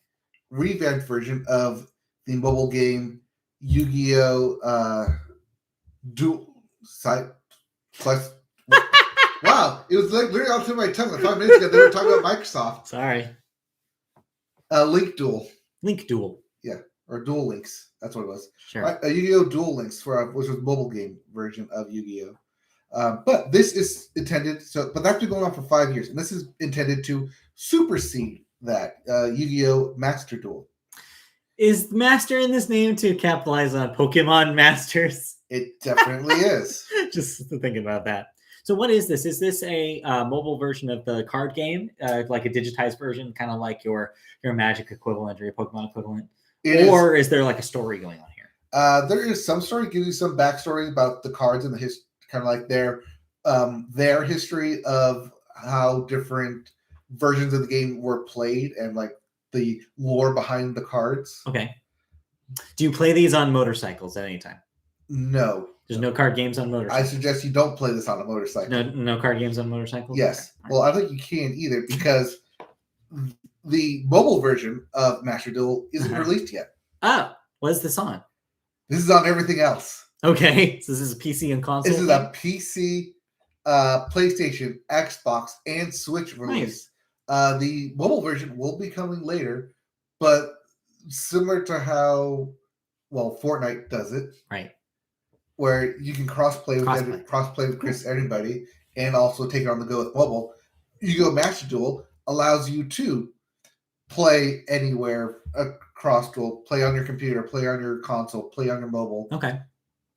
revamped version of the mobile game Yu-Gi-Oh! Duel Side Quest. Wow, it was like literally on the tip of my tongue. Like 5 minutes ago, they were talking about Microsoft. Sorry. Link Duel. Link Duel. Yeah, or Duel Links. That's what it was. Sure. Yu-Gi-Oh! Duel Links, which was mobile game version of Yu-Gi-Oh! But this is intended, but that's been going on for 5 years, and this is intended to supersede that Yu-Gi-Oh! Master Duel. Is Master in this name to capitalize on Pokemon Masters? It definitely is. Just thinking about that. So what is this? Is this a mobile version of the card game, like a digitized version, kind of like your Magic equivalent or your Pokemon equivalent? Is there like a story going on here? There is some story, gives you some backstory about the cards and the history, kind of like their history of how different versions of the game were played and like the lore behind the cards. Okay. Do you play these on motorcycles at any time? No. There's no card games on motorcycles. I suggest you don't play this on a motorcycle. No card games on motorcycles? Yes. Okay. Well, I don't think you can either because the mobile version of Master Duel isn't released yet. Oh, what is this on? This is on everything else. Okay. So this is a PC and console? This is a PC, PlayStation, Xbox, and Switch release. Nice. The mobile version will be coming later, but similar to how, Fortnite does it. Right. Where you can cross-play with Chris anybody, and also take it on the go with mobile. Yu-Gi-Oh! Master Duel allows you to play anywhere across Duel, play on your computer, play on your console, play on your mobile. Okay. ...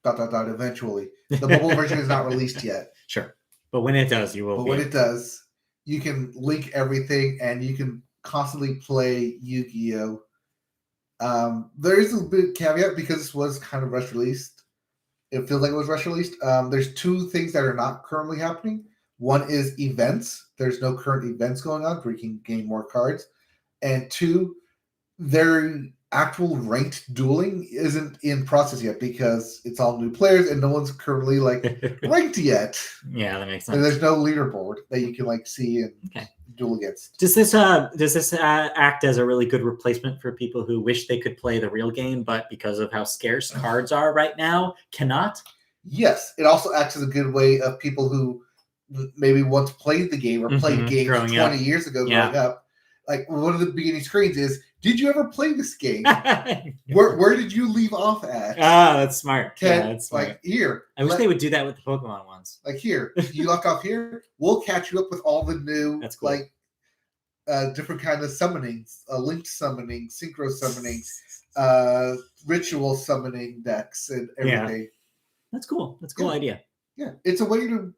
Eventually. The mobile version is not released yet. Sure. But when it does, you will. But when it does, you can link everything and you can constantly play Yu-Gi-Oh! There is a big caveat because this was kind of rush released. It feels like it was rush released. There's two things that are not currently happening. One is events. There's no current events going on where you can gain more cards. And two, their actual ranked dueling isn't in process yet because it's all new players and no one's currently ranked yet. Yeah, that makes sense. And there's no leaderboard that you can see and duel against. Does this act as a really good replacement for people who wish they could play the real game, but because of how scarce cards are right now, cannot? Yes, it also acts as a good way of people who maybe once played the game or played games 20 years ago growing up. Like one of the beginning screens is, did you ever play this game? Where did you leave off at? Ah, that's smart. That's smart. Here. I wish they would do that with the Pokemon ones. Here, you left off here. We'll catch you up with all the new, that's cool. Different kind of summonings, linked summoning, synchro summoning, ritual summoning decks, and everything. Yeah. That's cool. That's a cool idea. Yeah, it's a way to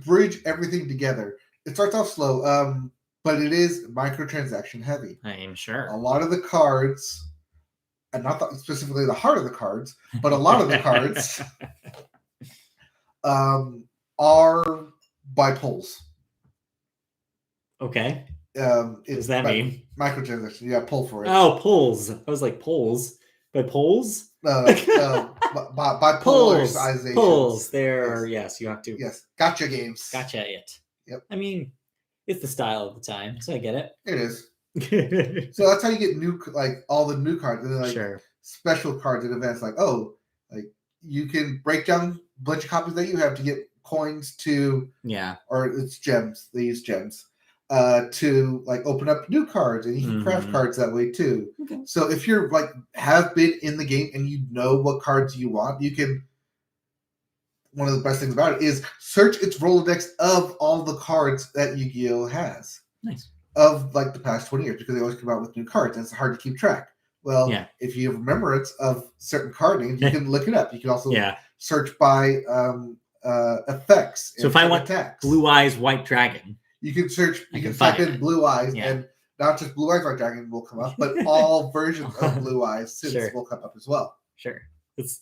bridge everything together. It starts off slow. But it is microtransaction heavy. I am sure. A lot of the cards, and not specifically the heart of the cards, but a lot of the cards are by pulls. Okay. What does that mean? Microtransaction. Yeah, pull for it. Oh, pulls. I was like, polls. By polls? No, by polarization. Pulls. Yes, you have to. Yes, gotcha games. Gotcha it. Yep. I mean, it's the style of the time, so I get it. It is. So that's how you get all the new cards, and then special cards at events. You can break down a bunch of copies that you have to get coins to. Yeah. Or it's gems. They use gems to open up new cards, and you can craft cards that way too. Okay. So if you're have been in the game and you know what cards you want, you can. One of the best things about it is search its Rolodex of all the cards that Yu-Gi-Oh! Has. Nice. Of the past 20 years, because they always come out with new cards, and it's hard to keep track. Well, if you have remembrance of certain card names, you can look it up. You can also search by effects. So if I want Blue Eyes White Dragon, you can search, you can type in Blue Eyes, and not just Blue Eyes White Dragon will come up, but all versions of Blue Eyes Since will come up as well. Sure. It's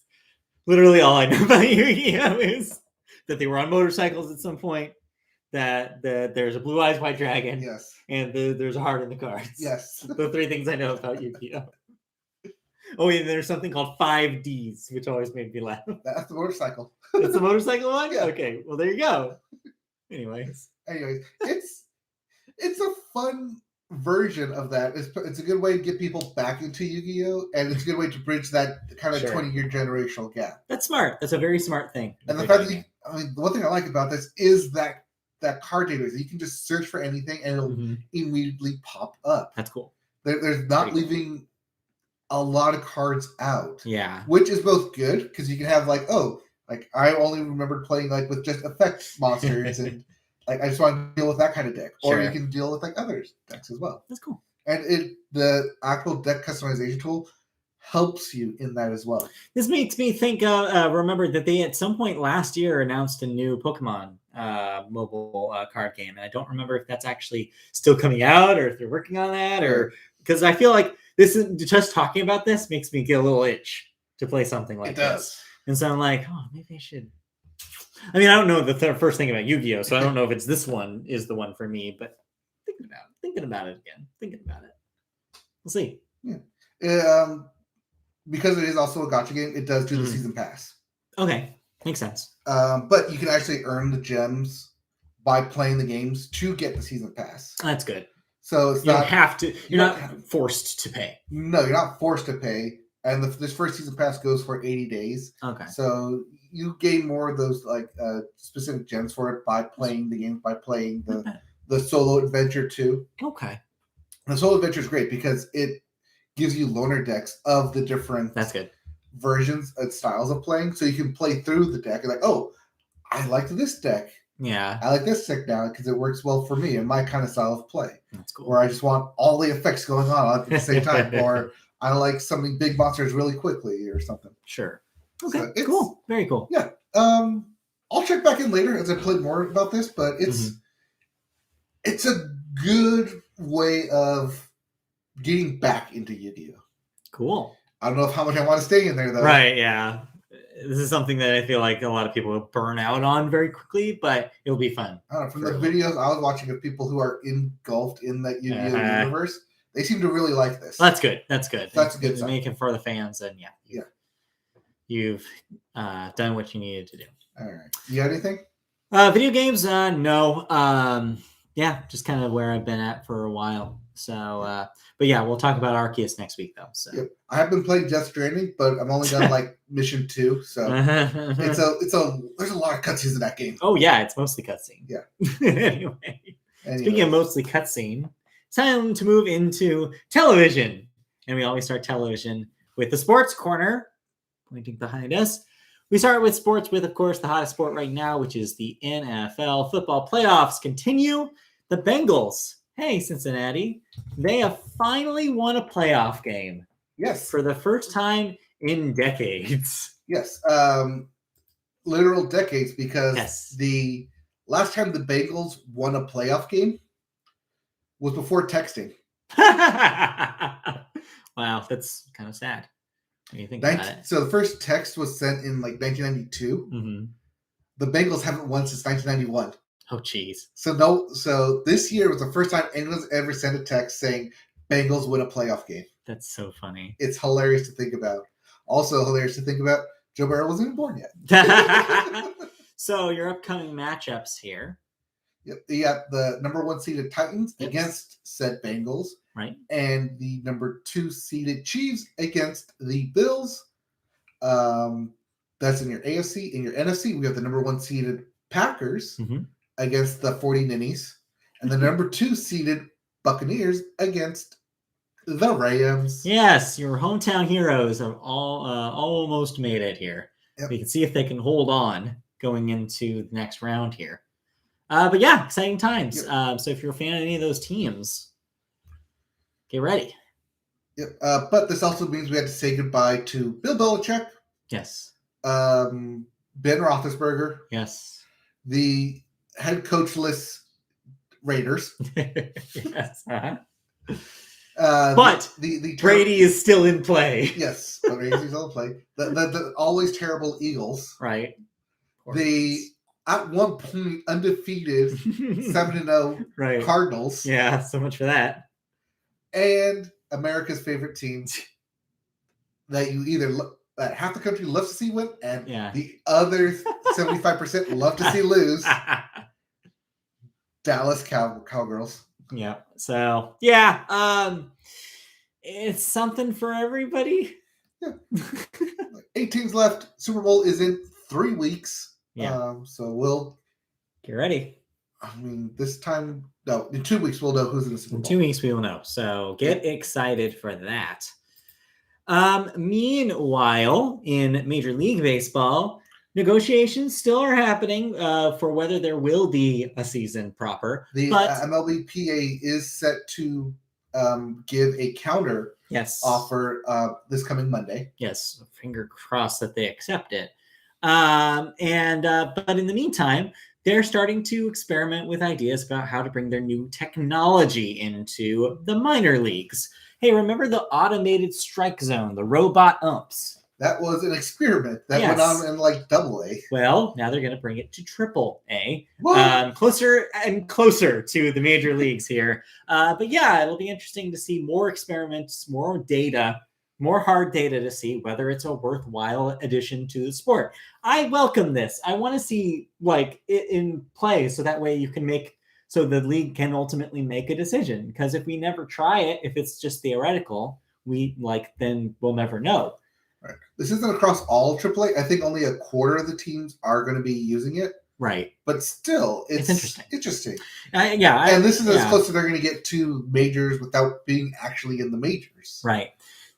literally all I know about Yu-Gi-Oh! Is that they were on motorcycles at some point, that there's a Blue Eyes White Dragon, and there's a heart in the cards. Yes. The three things I know about Yu-Gi-Oh! Oh, and there's something called 5Ds, which always made me laugh. That's the motorcycle. That's the motorcycle one? Yeah. Okay, well, there you go. Anyways, it's a fun version of that. It's a good way to get people back into Yu-Gi-Oh! And it's a good way to bridge that kind of 20-year generational gap. That's smart. That's a very smart thing. And the fact that the one thing I like about this is that card database. You can just search for anything and it'll immediately pop up. That's cool. There's not leaving a lot of cards out. Yeah. Which is both good because you can have I only remember playing with just effect monsters and I just want to deal with that kind of deck. Or you can deal with other decks as well. That's cool. And the actual deck customization tool helps you in that as well. This makes me think, remember that they at some point last year announced a new Pokemon mobile card game. And I don't remember if that's actually still coming out or if they're working on that, or because I feel like this is just talking about this makes me get a little itch to play something like this. And so I'm like, oh, maybe I should. I mean, I don't know the first thing about Yu-Gi-Oh! So I don't know if it's this one is the one for me, but I think Thinking about it again. Thinking about it. We'll see. Yeah. Because it is also a gacha game, it does do the season pass. Okay, makes sense. But you can actually earn the gems by playing the games to get the season pass. That's good. So it's you don't have to. You're not forced to pay. No, you're not forced to pay. And this first season pass goes for 80 days. Okay. So you gain more of those specific gems for it by playing the game, by playing the solo adventure too. Okay. And the solo adventure is great because it gives you loaner decks of the different That's good. versions and styles of playing. So you can play through the deck and like, oh, I like this deck. Yeah. I like this deck now because it works well for me and my kind of style of play. That's cool. Where I just want all the effects going on at the same time. Or I like something big monsters really quickly or something. Sure. Okay. So cool. Very cool. Yeah. I'll check back in later as I play more about this, but it's a good way of getting back into Yu-Gi-Oh. Cool. I don't know how much I want to stay in there though. Right, yeah. This is something that I feel like a lot of people will burn out on very quickly, but it'll be fun. I don't know, from the videos I was watching of people who are engulfed in that Yu-Gi-Oh universe, they seem to really like this. That's good. That's good. That's a good sign. Make it for the fans, and you've done what you needed to do. All right. You got anything? Video games? No. Yeah, just kind of where I've been at for a while. So, but yeah, we'll talk about Arceus next week, though. So I have been playing Death Stranding, but I'm only done like mission 2. So there's a lot of cutscenes in that game. Oh yeah, it's mostly cutscene. Yeah. Anyway, speaking of mostly cutscene, it's time to move into television, and we always start television with the sports corner, pointing behind us. We start with sports with, of course, the hottest sport right now, which is the NFL football playoffs continue. The Bengals. Hey, Cincinnati, they have finally won a playoff game. Yes. For the first time in decades. Yes. Literal decades, because the last time the Bengals won a playoff game was before texting. Wow, that's kind of sad when you think about it. So the first text was sent in like 1992. Mm-hmm. The Bengals haven't won since 1991. Oh, geez. So this year was the first time anyone's ever sent a text saying Bengals win a playoff game. That's so funny. It's hilarious to think about. Also hilarious to think about, Joe Burrow wasn't even born yet. So your upcoming matchups here. Yep. You got the number 1 seeded Titans against said Bengals. Right. And the number 2 seeded Chiefs against the Bills. That's in your AFC. In your NFC, we have the number 1 seeded Packers against the 40 Ninnies, and the number 2 seeded Buccaneers against the Rams. Yes, your hometown heroes have all almost made it here. Yep. We can see if they can hold on going into the next round here. But yeah, exciting times. Yep. So if you're a fan of any of those teams, get ready. Yep. But this also means we have to say goodbye to Bill Belichick. Yes. Ben Roethlisberger. Yes. The head coachless Raiders. Yes. But the Brady is still in play. Yes, but Brady is still in play. The always terrible Eagles. Right. At one point undefeated 7-0 Cardinals. Yeah, so much for that. And America's favorite team that you either that half the country loves to see win, and the other 75% love to see lose. Dallas Cowgirls. Yeah. So it's something for everybody. Yeah. 8 teams left. Super Bowl is in 3 weeks. Yeah. So we'll get ready. I mean, in 2 weeks we'll know who's in the Super Bowl. In 2 weeks we will know. So get excited for that. Meanwhile, in Major League Baseball, negotiations still are happening for whether there will be a season proper. The MLBPA is set to give a counter offer this coming Monday. Yes, finger crossed that they accept it. But in the meantime, they're starting to experiment with ideas about how to bring their new technology into the minor leagues. Hey, remember the automated strike zone, the robot umps? That was an experiment that Yes. went on in like AA. Well, now they're going to bring it to AAA. What? Closer and closer to the major leagues here. But yeah, it'll be interesting to see more experiments, more data, more hard data to see whether it's a worthwhile addition to the sport. I welcome this. I want to see like it in play so that way you can so the league can ultimately make a decision. Because if we never try it, if it's just theoretical, then we'll never know. Right. This isn't across all AAA. I think only a quarter of the teams are going to be using it. Right. But still, it's interesting. And this is as close as they're going to get to majors without being actually in the majors. Right.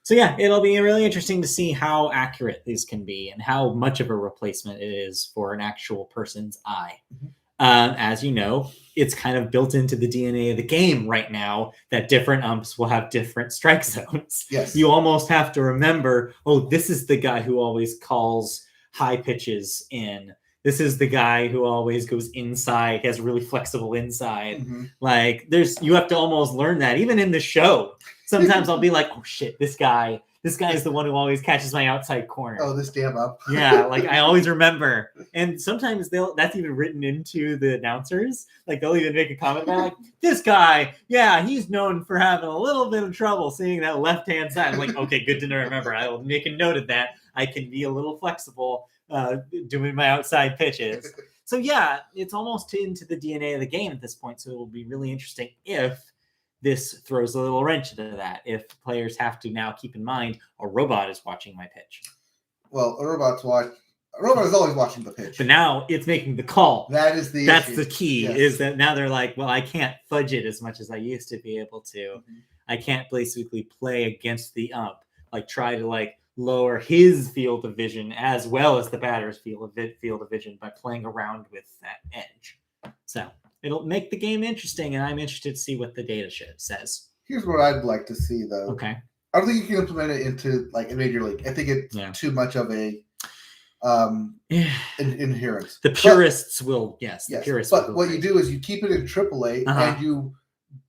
So yeah, it'll be really interesting to see how accurate these can be and how much of a replacement it is for an actual person's eye. Mm-hmm. As you know, it's kind of built into the DNA of the game right now that different umps will have different strike zones. Yes. You almost have to remember, this is the guy who always calls high pitches in. This is the guy who always goes inside, has really flexible inside. Mm-hmm. You have to almost learn that. Even in the show, sometimes I'll be like, oh shit, this guy is the one who always catches my outside corner. Oh, this damn up. Yeah, I always remember. And sometimes that's even written into the announcers. They'll even make a comment about this guy, yeah, he's known for having a little bit of trouble seeing that left-hand side. I'm like, okay, good to remember. I will make a note of that. I can be a little flexible doing my outside pitches. So yeah, it's almost into the DNA of the game at this point. So it will be really interesting if this throws a little wrench into that. If players have to now keep in mind a robot is watching my pitch. Well, a robot is always watching the pitch. But now it's making the call. That's issue. The key, yes. Is that now they're like, well, I can't fudge it as much as I used to be able to. Mm-hmm. I can't basically play against the ump, try to lower his field of vision as well as the batter's field of vision by playing around with that edge. So it'll make the game interesting, and I'm interested to see what the data says. Here's what I'd like to see, though. Okay. I don't think you can implement it into a major league. I think it's too much of a inherence. The purists will, yes. The purists but what you do is you keep it in AAA and you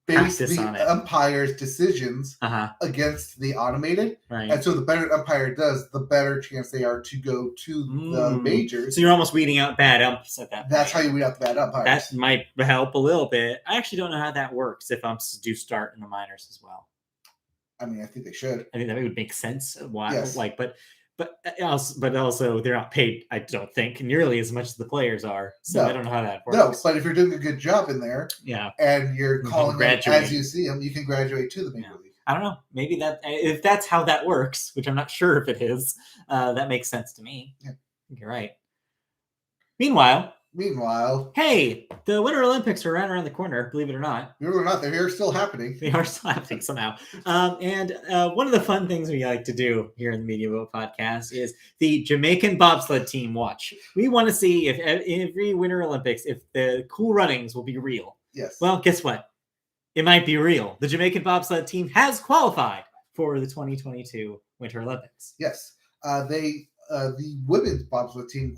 base the umpire's decisions against the automated. Right. And so the better umpire does, the better chance they are to go to the majors. So you're almost weeding out bad umps at that point. That's how you weed out the bad umpires. That might help a little bit. I actually don't know how that works if umps do start in the minors as well. I mean, I think they should. I think that would make sense. Why? Yes. But also they're not paid, I don't think, nearly as much as the players are. So I don't know how that works. No, but if you're doing a good job in there, and you're calling them as you see them, you can graduate to the major league. I don't know. Maybe if that's how that works, which I'm not sure if it is, that makes sense to me. Yeah, you're right. Meanwhile, hey, the Winter Olympics are right around the corner, believe it or not. Believe it or not, they're still happening. They are still happening somehow. And one of the fun things we like to do here in the Media Vote podcast is the Jamaican bobsled team watch. We want to see if every Winter Olympics, if the Cool Runnings will be real. Yes. Well, guess what? It might be real. The Jamaican bobsled team has qualified for the 2022 Winter Olympics. Yes. The women's bobsled team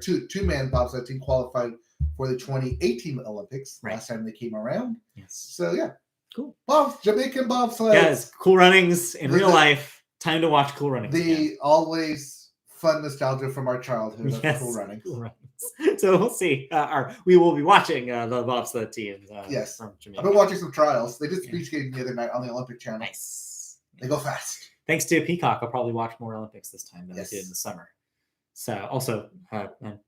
two-man bobsled team qualified for the 2018 Olympics last time they came around. Yes. So yeah, cool. Jamaican bobsled. Yes, Cool Runnings in real life. Time to watch Cool Runnings. Always fun nostalgia from our childhood of Cool Runnings. Cool Runnings. So we'll see. We will be watching the bobsled team. Yes, from Jamaica. I've been watching some trials. They did speed skating the other night on the Olympic Channel. Nice. They go fast. Thanks to Peacock, I'll probably watch more Olympics this time than I did in the summer. So also, I'm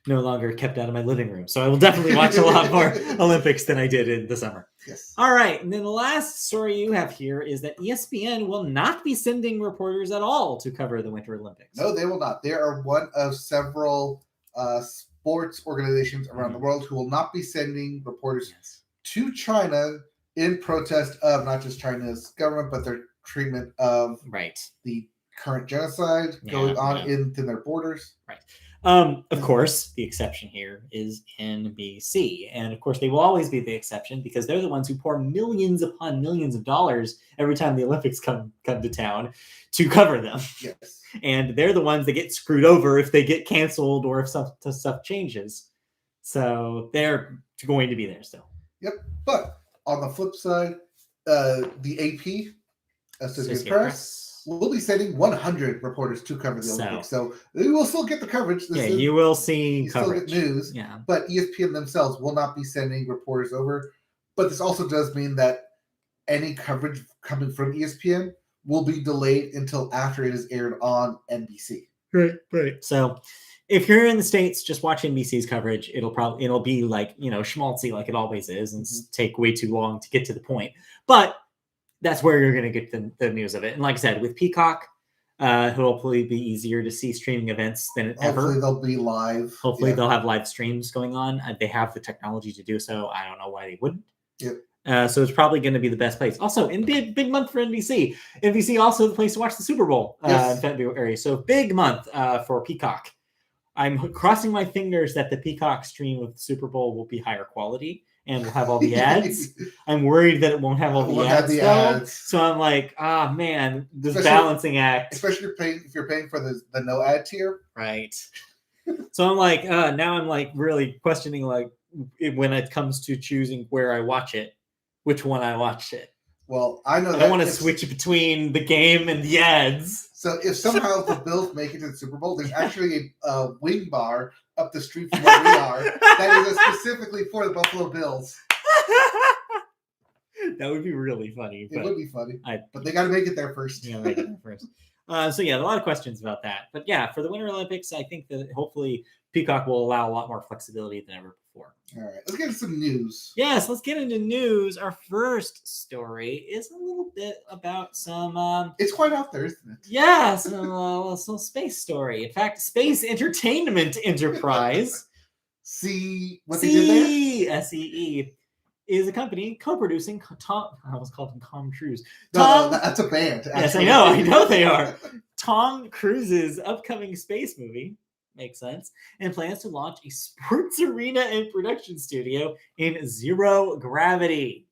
no longer kept out of my living room. So I will definitely watch a lot more Olympics than I did in the summer. Yes. All right. And then the last story you have here is that ESPN will not be sending reporters at all to cover the Winter Olympics. No, they will not. They are one of several sports organizations around the world who will not be sending reporters to China in protest of not just China's government, but their treatment of the current genocide going on in their borders. Right. Of course, the exception here is NBC. And of course, they will always be the exception because they're the ones who pour millions upon millions of dollars every time the Olympics come to town to cover them. Yes. And they're the ones that get screwed over if they get canceled or if stuff changes. So they're going to be there still. Yep. But on the flip side, the AP, Associated Press, will be sending 100 reporters to cover the Olympics. So we will still get the coverage. You will see coverage. Still get news. Yeah. But ESPN themselves will not be sending reporters over. But this also does mean that any coverage coming from ESPN will be delayed until after it is aired on NBC. Right. So if you're in the States, just watch NBC's coverage. It'll be like, schmaltzy like it always is and take way too long to get to the point. But that's where you're going to get the news of it. And like I said, with Peacock, it'll hopefully be easier to see streaming events than ever. Hopefully they'll be live. Hopefully they'll have live streams going on. They have the technology to do so. I don't know why they wouldn't. Yep. So it's probably going to be the best place. Also, in big month for NBC. NBC also the place to watch the Super Bowl in February. So big month for Peacock. I'm crossing my fingers that the Peacock stream of the Super Bowl will be higher quality and will have all the ads. I'm worried that it won't have all the ads. So I'm like, man, this balancing act. Especially if you're paying for the no ad tier. Right. So I'm like, now I'm like really questioning like when it comes to choosing where I watch it, which one I watch it. Well, I know I don't want to switch between the game and the ads. So if somehow the Bills make it to the Super Bowl, there's actually a wing bar up the street from where we are that is specifically for the Buffalo Bills. That would be really funny. It would be funny. But they got to make it there first. Yeah, make it there first. So yeah, a lot of questions about that. But yeah, for the Winter Olympics, I think that hopefully Peacock will allow a lot more flexibility than ever before. All right, let's get into some news. Yes, let's get into news. Our first story is a little bit about some... it's quite out there, isn't it? Yeah, some space story. In fact, Space Entertainment Enterprise. See what they did there? SEE is a company co-producing Tom... I almost called him Tom Cruise. No, that's a band. Actually. Yes, I know they are. Tom Cruise's upcoming space movie. Makes sense, and plans to launch a sports arena and production studio in zero gravity.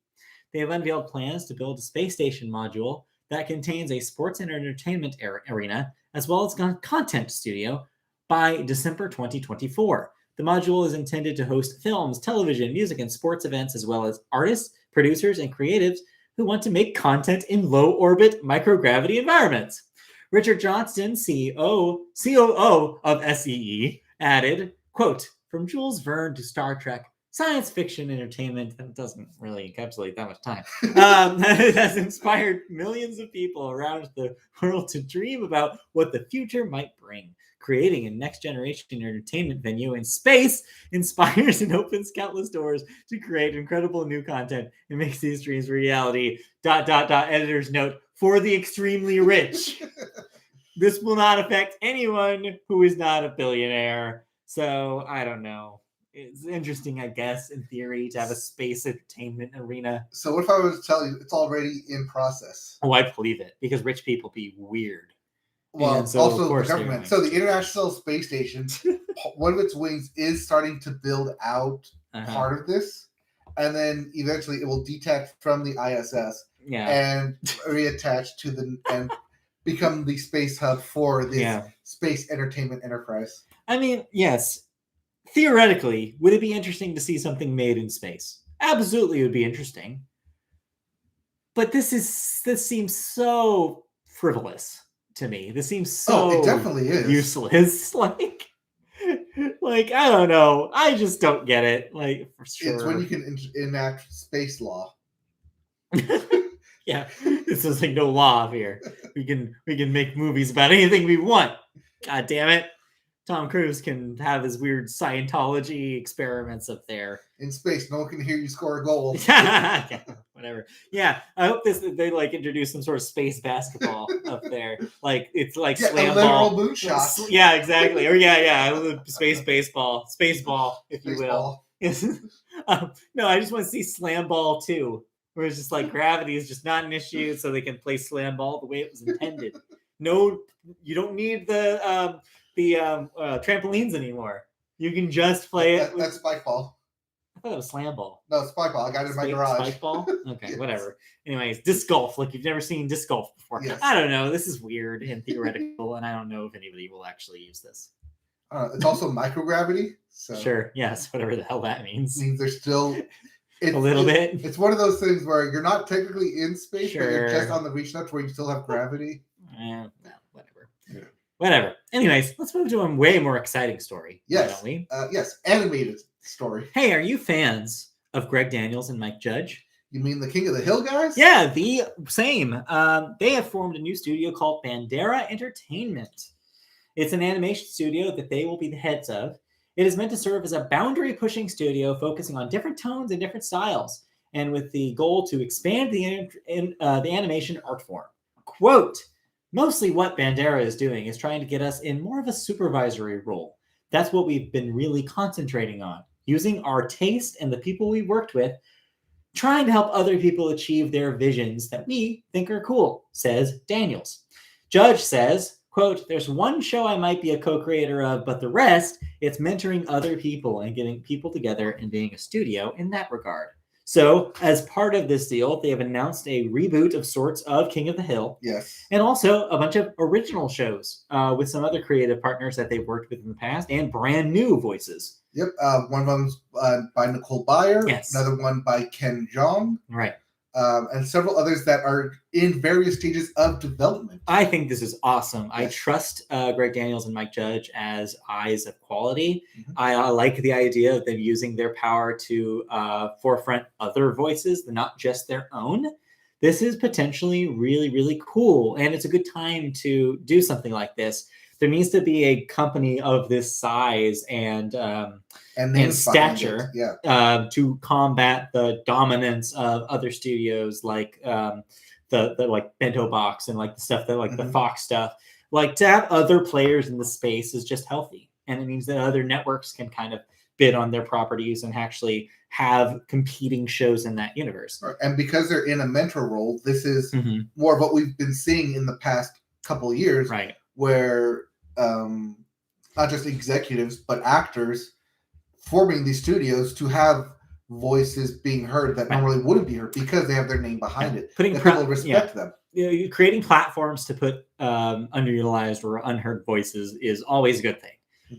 They have unveiled plans to build a space station module that contains a sports and entertainment arena, as well as a content studio by December 2024. The module is intended to host films, television, music, and sports events, as well as artists, producers, and creatives who want to make content in low-orbit microgravity environments. Richard Johnston, COO of SEE, added, quote, "From Jules Verne to Star Trek, science fiction entertainment," that doesn't really encapsulate that much time, it has inspired millions of people around the world to dream about what the future might bring. Creating a next-generation entertainment venue in space inspires and opens countless doors to create incredible new content and makes these dreams reality. ... Editor's note, for the extremely rich. This will not affect anyone who is not a billionaire. So, I don't know. It's interesting, I guess, in theory, to have a space entertainment arena. So what if I was to tell you it's already in process? Oh, I believe it, because rich people be weird. Well, so also the government. So the International Space Station, one of its wings is starting to build out part of this. And then eventually it will detach from the ISS and reattach to and become the space hub for this space entertainment enterprise. I mean, yes. Theoretically, would it be interesting to see something made in space? Absolutely, it would be interesting. But this seems so frivolous to me. This seems so it definitely is useless. Like I don't know. I just don't get it. Like for sure. It's when you can enact space law. Yeah, this is like no law here. We can make movies about anything we want. God damn it. Tom Cruise can have his weird Scientology experiments up there. In space, no one can hear you score a goal. Yeah, whatever. Yeah, I hope they like introduce some sort of space basketball up there. Like it's like slam ball. Moonshot. Yeah, exactly. Or space baseball, space ball, if you will. No, I just want to see slam ball too, where it's just like gravity is just not an issue, so they can play slam ball the way it was intended. No, you don't need the trampolines anymore. You can just play it. That's spike ball. I thought it was slam ball. No, spike ball. I got it in my garage. Spike ball? Okay, yes. Whatever. Anyways, disc golf. Like you've never seen disc golf before. Yes. I don't know. This is weird and theoretical, and I don't know if anybody will actually use this. It's also microgravity. So sure. Yes. Whatever the hell that means. It means there's still a little bit. It's one of those things where you're not technically in space, sure. but you're just on the reach nut where you still have gravity. Well, whatever. Yeah. Whatever. Anyways, let's move to a way more exciting story. Yes. Don't we? Yes. Animated story. Hey, are you fans of Greg Daniels and Mike Judge? You mean the King of the Hill guys? Yeah, the same. They have formed a new studio called Bandera Entertainment. It's an animation studio that they will be the heads of. It is meant to serve as a boundary-pushing studio focusing on different tones and different styles, and with the goal to expand the animation art form. Quote, mostly what Bandera is doing is trying to get us in more of a supervisory role. That's what we've been really concentrating on, using our taste and the people we worked with, trying to help other people achieve their visions that we think are cool, says Daniels. Judge says, quote, there's one show I might be a co-creator of, but the rest, it's mentoring other people and getting people together and being a studio in that regard. So, as part of this deal, they have announced a reboot of sorts of King of the Hill. Yes. And also a bunch of original shows with some other creative partners that they've worked with in the past and brand new voices. Yep. One of them's by Nicole Byer. Yes. Another one by Ken Jeong. Right. And several others that are in various stages of development. I think this is awesome. Yes. I trust Greg Daniels and Mike Judge as eyes of quality. Mhm. I like the idea of them using their power to forefront other voices, not just their own. This is potentially really, really cool. And it's a good time to do something like this. There needs to be a company of this size and stature to combat the dominance of other studios like the like Bento Box and like the stuff that like the Fox stuff. Like to have other players in the space is just healthy, and it means that other networks can kind of bid on their properties and actually have competing shows in that universe. And because they're in a mentor role, this is more of what we've been seeing in the past couple of years, right? Where not just executives but actors forming these studios to have voices being heard that normally wouldn't be heard because they have their name behind it. Putting people respect them. Creating platforms to put underutilized or unheard voices is always a good thing.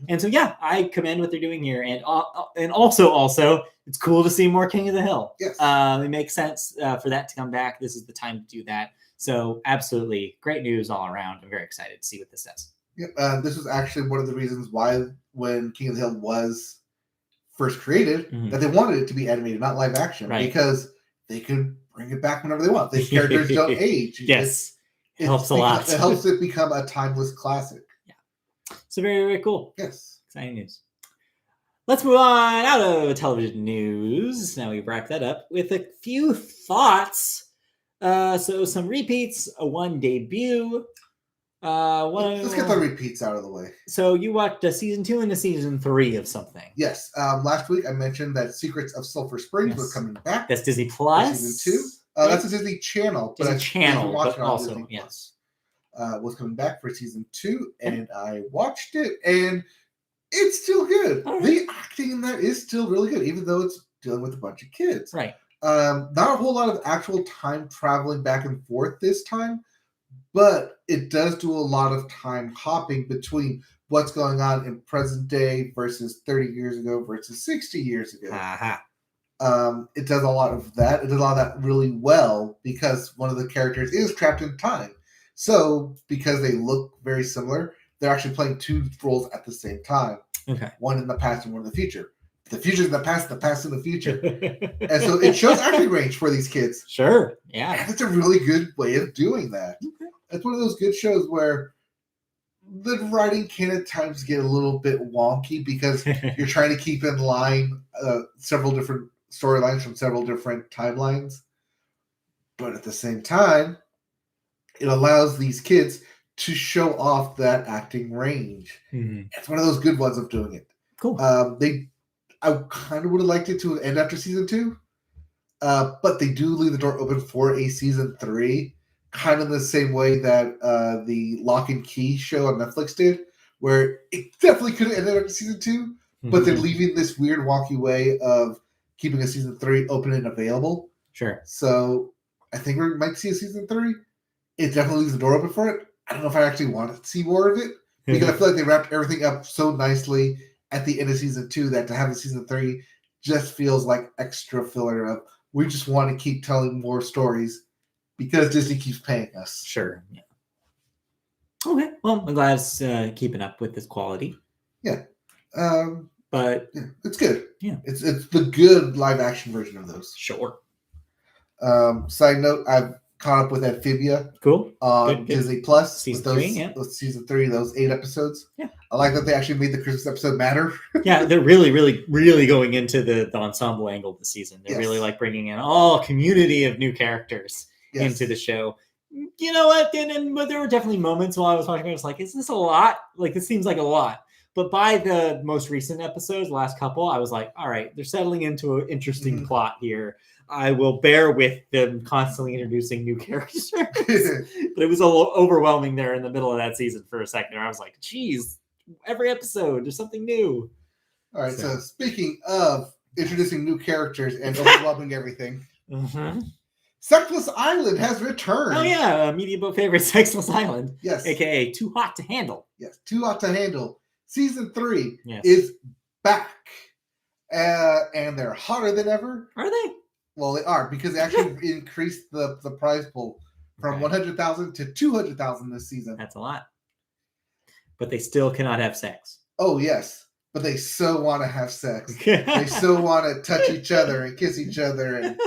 And so, yeah, I commend what they're doing here. And also, it's cool to see more King of the Hill. Yes. It makes sense for that to come back. This is the time to do that. So, absolutely, great news all around. I'm very excited to see what this does. Yep. This was actually one of the reasons why when King of the Hill was first created, that they wanted it to be animated, not live action, because they could bring it back whenever they want. The characters don't age. Yes. It helps a lot. It helps it become a timeless classic. So very, very cool. Yes. Exciting news. Let's move on out of television news. Now we've wrapped that up with a few thoughts. So some repeats, one debut. Let's get the repeats out of the way. So you watched a season 2 and a season 3 of something. Yes. Last week I mentioned that Secrets of Sulfur Springs was coming back. That's Disney Plus. Season 2. That's a Disney Channel. Disney Channel, but also, Disney Plus. Was coming back for season 2, and I watched it, and it's still good. Right. The acting in that is still really good, even though it's dealing with a bunch of kids. Right. Not a whole lot of actual time traveling back and forth this time, but it does do a lot of time hopping between what's going on in present day versus 30 years ago versus 60 years ago. It does a lot of that. It does a lot of that really well because one of the characters is trapped in time. So, because they look very similar, they're actually playing two roles at the same time. Okay. One in the past and one in the future. The future's in the past in the future. And so it shows acting range for these kids. Sure. Yeah. And it's a really good way of doing that. Okay. It's one of those good shows where the writing can at times get a little bit wonky because you're trying to keep in line several different storylines from several different timelines. But at the same time, it allows these kids to show off that acting range. It's one of those good ones of doing it. Cool. I kind of would have liked it to end after season 2, but they do leave the door open for a season 3, kind of in the same way that the Lock and Key show on Netflix did, where it definitely could have ended after season 2, but they're leaving this weird wonky way of keeping a season 3 open and available. Sure. So I think we might see a season 3. It definitely leaves the door open for it. I don't know if I actually want to see more of it because I feel like they wrapped everything up so nicely at the end of season 2 that to have a season 3 just feels like extra filler of we just want to keep telling more stories because Disney keeps paying us. Sure. Yeah. Okay, well, I'm glad it's keeping up with this quality. Yeah. But yeah, it's good. Yeah. It's the good live action version of those. Sure. Side note, I've caught up with Amphibia Cool. on Disney Plus Season with those 3, yeah. with season 3, those 8 episodes. Yeah. I like that they actually made the Christmas episode matter. Yeah, they're really, really, really going into the ensemble angle this season. They're Yes. really like bringing in a community of new characters into the show. You know what? But there were definitely moments while I was watching, I was like, is this a lot? Like, this seems like a lot. But by the most recent episodes, the last couple, I was like, all right, they're settling into an interesting plot here. I will bear with them constantly introducing new characters. But it was a little overwhelming there in the middle of that season for a second. Where I was like, geez, every episode, there's something new. All right, so speaking of introducing new characters and overwhelming everything, Sexless Island has returned. Oh, yeah, media boat favorite, Sexless Island. Yes. AKA Too Hot to Handle. Yes, Too Hot to Handle. Season 3 is back. And they're hotter than ever. Are they? Well, they are, because they actually increased the prize pool from 100,000 to 200,000 this season. That's a lot. But they still cannot have sex. Oh, yes. But they so want to have sex. They so want to touch each other and kiss each other and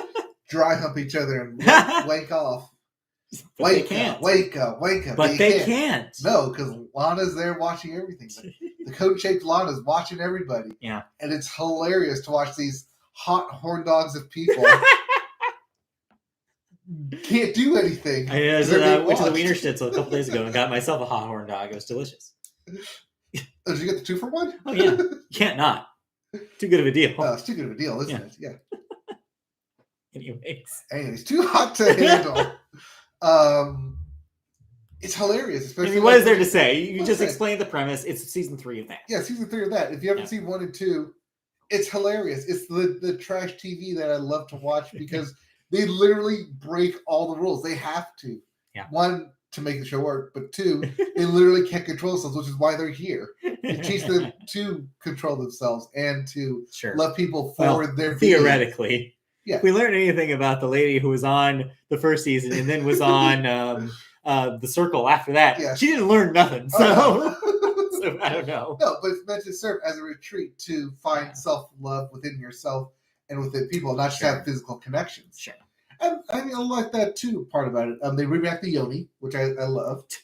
dry hump each other and wank off. But they can't. Wake up. But they can't. No, because Lana's there watching everything. The cone-shaped Lana's watching everybody. Yeah. And it's hilarious to watch these hot horn dogs of people can't do anything. I went to the Wiener Schnitzel a couple days ago and got myself a hot horn dog. It was delicious. Oh, did you get the 2-for-1? Oh, yeah. You can't not. Too good of a deal. It's too good of a deal, isn't it? Yeah. Anyways, Too Hot to Handle. It's hilarious. Especially what is there to say? You just explained the premise. It's season 3 of that. Yeah, season 3 of that. If you haven't seen 1 and 2, it's hilarious. It's the trash TV that I love to watch because they literally break all the rules. They have to. Yeah. 1, to make the show work, but 2, they literally can't control themselves, which is why they're here. It teaches them to control themselves and to love people for their theoretically. Being. Yeah. If we learned anything about the lady who was on the first season and then was on The Circle after that, she didn't learn nothing. So, so I don't know. No, but it's meant to serve as a retreat to find self-love within yourself and within people, not just have physical connections. Sure. And I mean, I like that too, part about it. They bring back the Yoni, which I loved.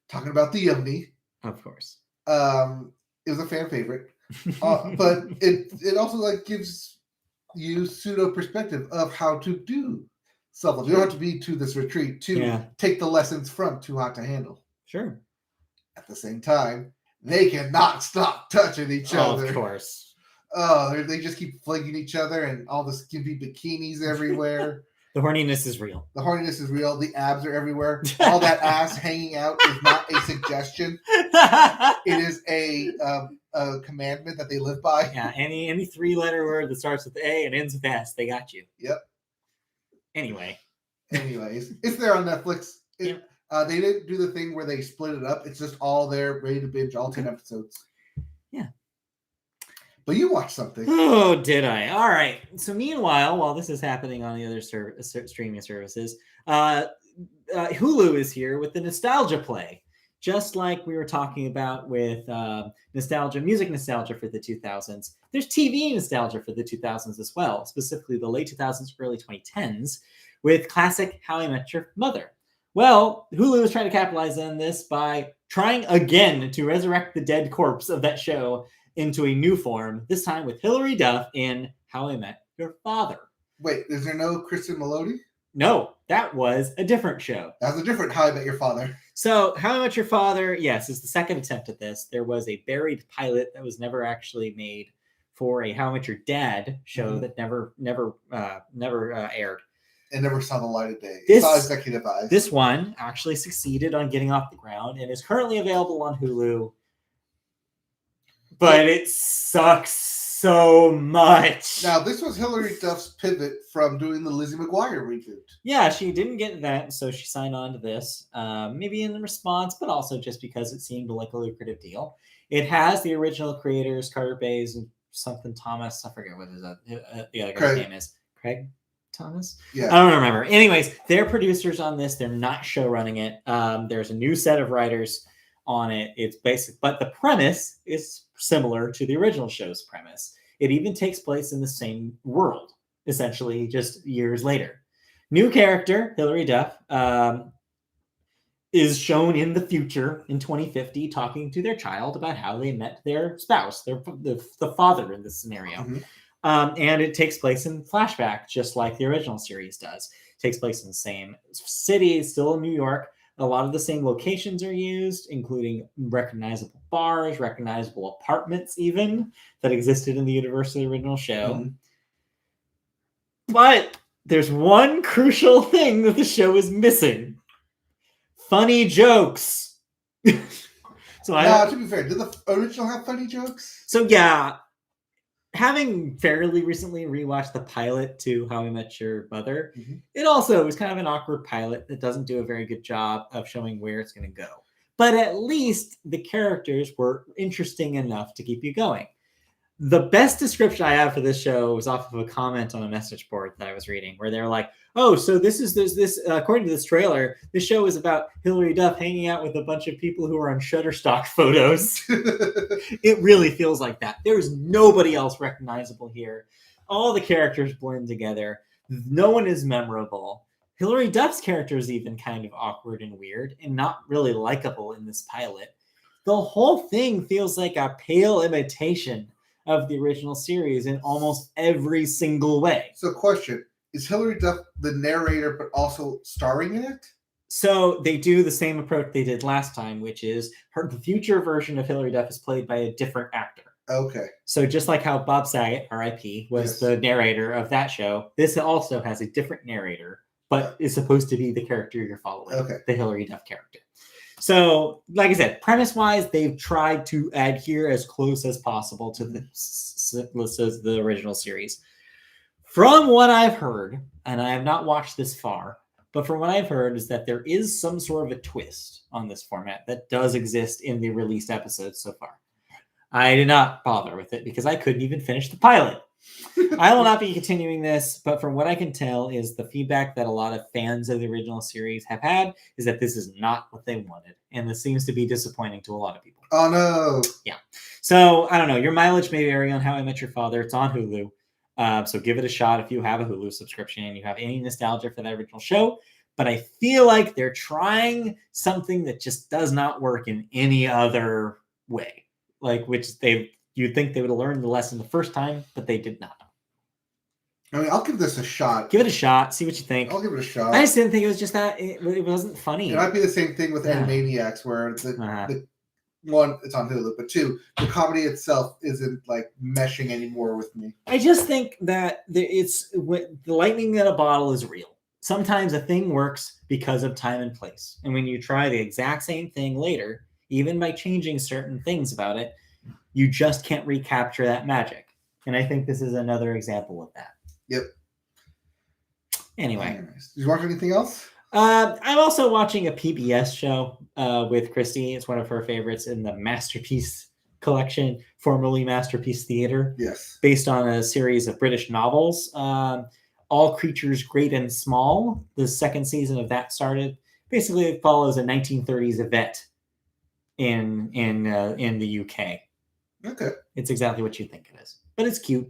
Talking about the Yoni. Of course. It was a fan favorite. But it also like gives you pseudo perspective of how to do self-love. You don't have to be to this retreat to take the lessons from Too Hot to Handle. Sure. At the same time, they cannot stop touching each other. Of course. Oh, they just keep flinging each other and all the skimpy bikinis everywhere. The horniness is real. The horniness is real. The abs are everywhere. All that ass hanging out is not a suggestion. It is a commandment that they live by. Yeah, any 3-letter word that starts with A and ends with S, they got you. Yep. Anyways, it's there on Netflix. They didn't do the thing where they split it up. It's just all there, ready to binge, all 10 episodes. Yeah. But you watched something. Oh, did I? All right. So meanwhile, while this is happening on the other streaming services, Hulu is here with the nostalgia play. Just like we were talking about with music nostalgia for the 2000s, there's TV nostalgia for the 2000s as well, specifically the late 2000s, early 2010s, with classic How I Met Your Mother. Well, Hulu is trying to capitalize on this by trying again to resurrect the dead corpse of that show into a new form, this time with Hilary Duff in How I Met Your Father. Wait, is there no Kristen Melody? No, that was a different show. That was a different How I Met Your Father. So, How I Met Your Father, yes, is the second attempt at this. There was a buried pilot that was never actually made for a How I Met Your Dad show that never aired. It never saw the light of day. It saw executive eyes. This one actually succeeded on getting off the ground and is currently available on Hulu. But it sucks so much. Now, this was Hilary Duff's pivot from doing the Lizzie McGuire reboot. Yeah, she didn't get that, so she signed on to this. Maybe in response, but also just because it seemed like a lucrative deal. It has the original creators, Carter Bays and something Thomas. I forget what the other guy's name is. Craig? Thomas? Yeah. I don't remember. Anyways, they're producers on this. They're not show running it. There's a new set of writers on it. It's basic, but the premise is similar to the original show's premise. It even takes place in the same world, essentially, just years later. New character, Hilary Duff, is shown in the future in 2050 talking to their child about how they met their spouse, the father in this scenario. Mm-hmm. And it takes place in flashback, just like the original series does. It takes place in the same city, still in New York. A lot of the same locations are used, including recognizable bars, recognizable apartments even, that existed in the universe of the original show. Mm-hmm. But there's one crucial thing that the show is missing. Funny jokes. To be fair, did the original have funny jokes? So yeah, having fairly recently rewatched the pilot to How I Met Your Mother, mm-hmm. It also was kind of an awkward pilot that doesn't do a very good job of showing where it's going to go. But at least the characters were interesting enough to keep you going. The best description I have for this show was off of a comment on a message board that I was reading, where they're like, "Oh, so this according to this trailer, this show is about Hilary Duff hanging out with a bunch of people who are on Shutterstock photos." It really feels like that. There's nobody else recognizable here. All the characters blend together. No one is memorable. Hilary Duff's character is even kind of awkward and weird and not really likable in this pilot. The whole thing feels like a pale imitation of the original series in almost every single way. So question, is Hilary Duff the narrator but also starring in it? So they do the same approach they did last time, which is the future version of Hilary Duff is played by a different actor. Okay. So just like how Bob Saget, R.I.P., was the narrator of that show, this also has a different narrator, but is supposed to be the character you're following, the Hilary Duff character. So, like I said, premise-wise, they've tried to adhere as close as possible to the original series. From what I've heard, and I have not watched this far, but from what I've heard is that there is some sort of a twist on this format that does exist in the released episodes so far. I did not bother with it because I couldn't even finish the pilot. I will not be continuing this, but from what I can tell is the feedback that a lot of fans of the original series have had is that this is not what they wanted. And this seems to be disappointing to a lot of people. Oh, no. Yeah. So, I don't know. Your mileage may vary on How I Met Your Father. It's on Hulu. So give it a shot if you have a Hulu subscription and you have any nostalgia for that original show. But I feel like they're trying something that just does not work in any other way. Like, you'd think they would have learned the lesson the first time, but they did not. I mean, I'll give this a shot. Give it a shot. See what you think. I'll give it a shot. I just didn't think it was just that. It wasn't funny. It might be the same thing with Animaniacs, where the one, it's on Hulu, but two, the comedy itself isn't like meshing anymore with me. I just think that the lightning in a bottle is real. Sometimes a thing works because of time and place. And when you try the exact same thing later, even by changing certain things about it, you just can't recapture that magic. And I think this is another example of that. Yep. Anyway. Did you watch anything else? I'm also watching a PBS show with Christy. It's one of her favorites in the Masterpiece collection, formerly Masterpiece Theater. Yes. Based on a series of British novels. All Creatures Great and Small. The second season of that started. Basically, it follows a 1930s event in the UK. Okay. It's exactly what you think it is. But it's cute.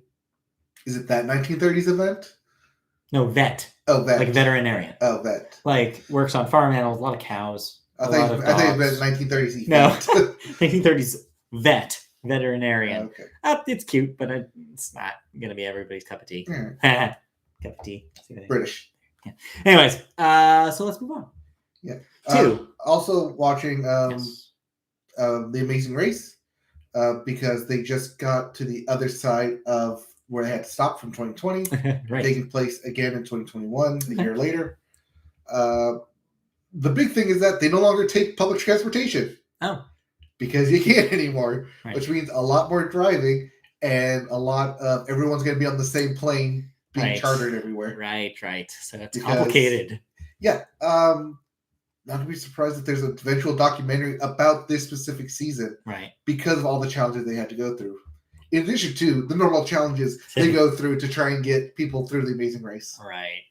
Is it that 1930s event? No, vet. Oh, vet. Like veterinarian. Oh, vet. Like, works on farm animals, a lot of cows. I think it meant 1930s event. No, 1930s vet. Veterinarian. Okay. It's cute, but it's not going to be everybody's cup of tea. Mm. Cup of tea. British. Yeah. Anyways, so let's move on. Yeah. 2. Also watching The Amazing Race because they just got to the other side of where they had to stop from 2020, right. Taking place again in 2021, a year later. The big thing is that they no longer take public transportation. Oh. Because you can't anymore, which means a lot more driving and a lot of everyone's going to be on the same plane being chartered everywhere. Right. So it's complicated. Yeah. Not to be surprised that there's an eventual documentary about this specific season. Right. Because of all the challenges they had to go through. In addition to the normal challenges they go through to try and get people through the Amazing Race. Right.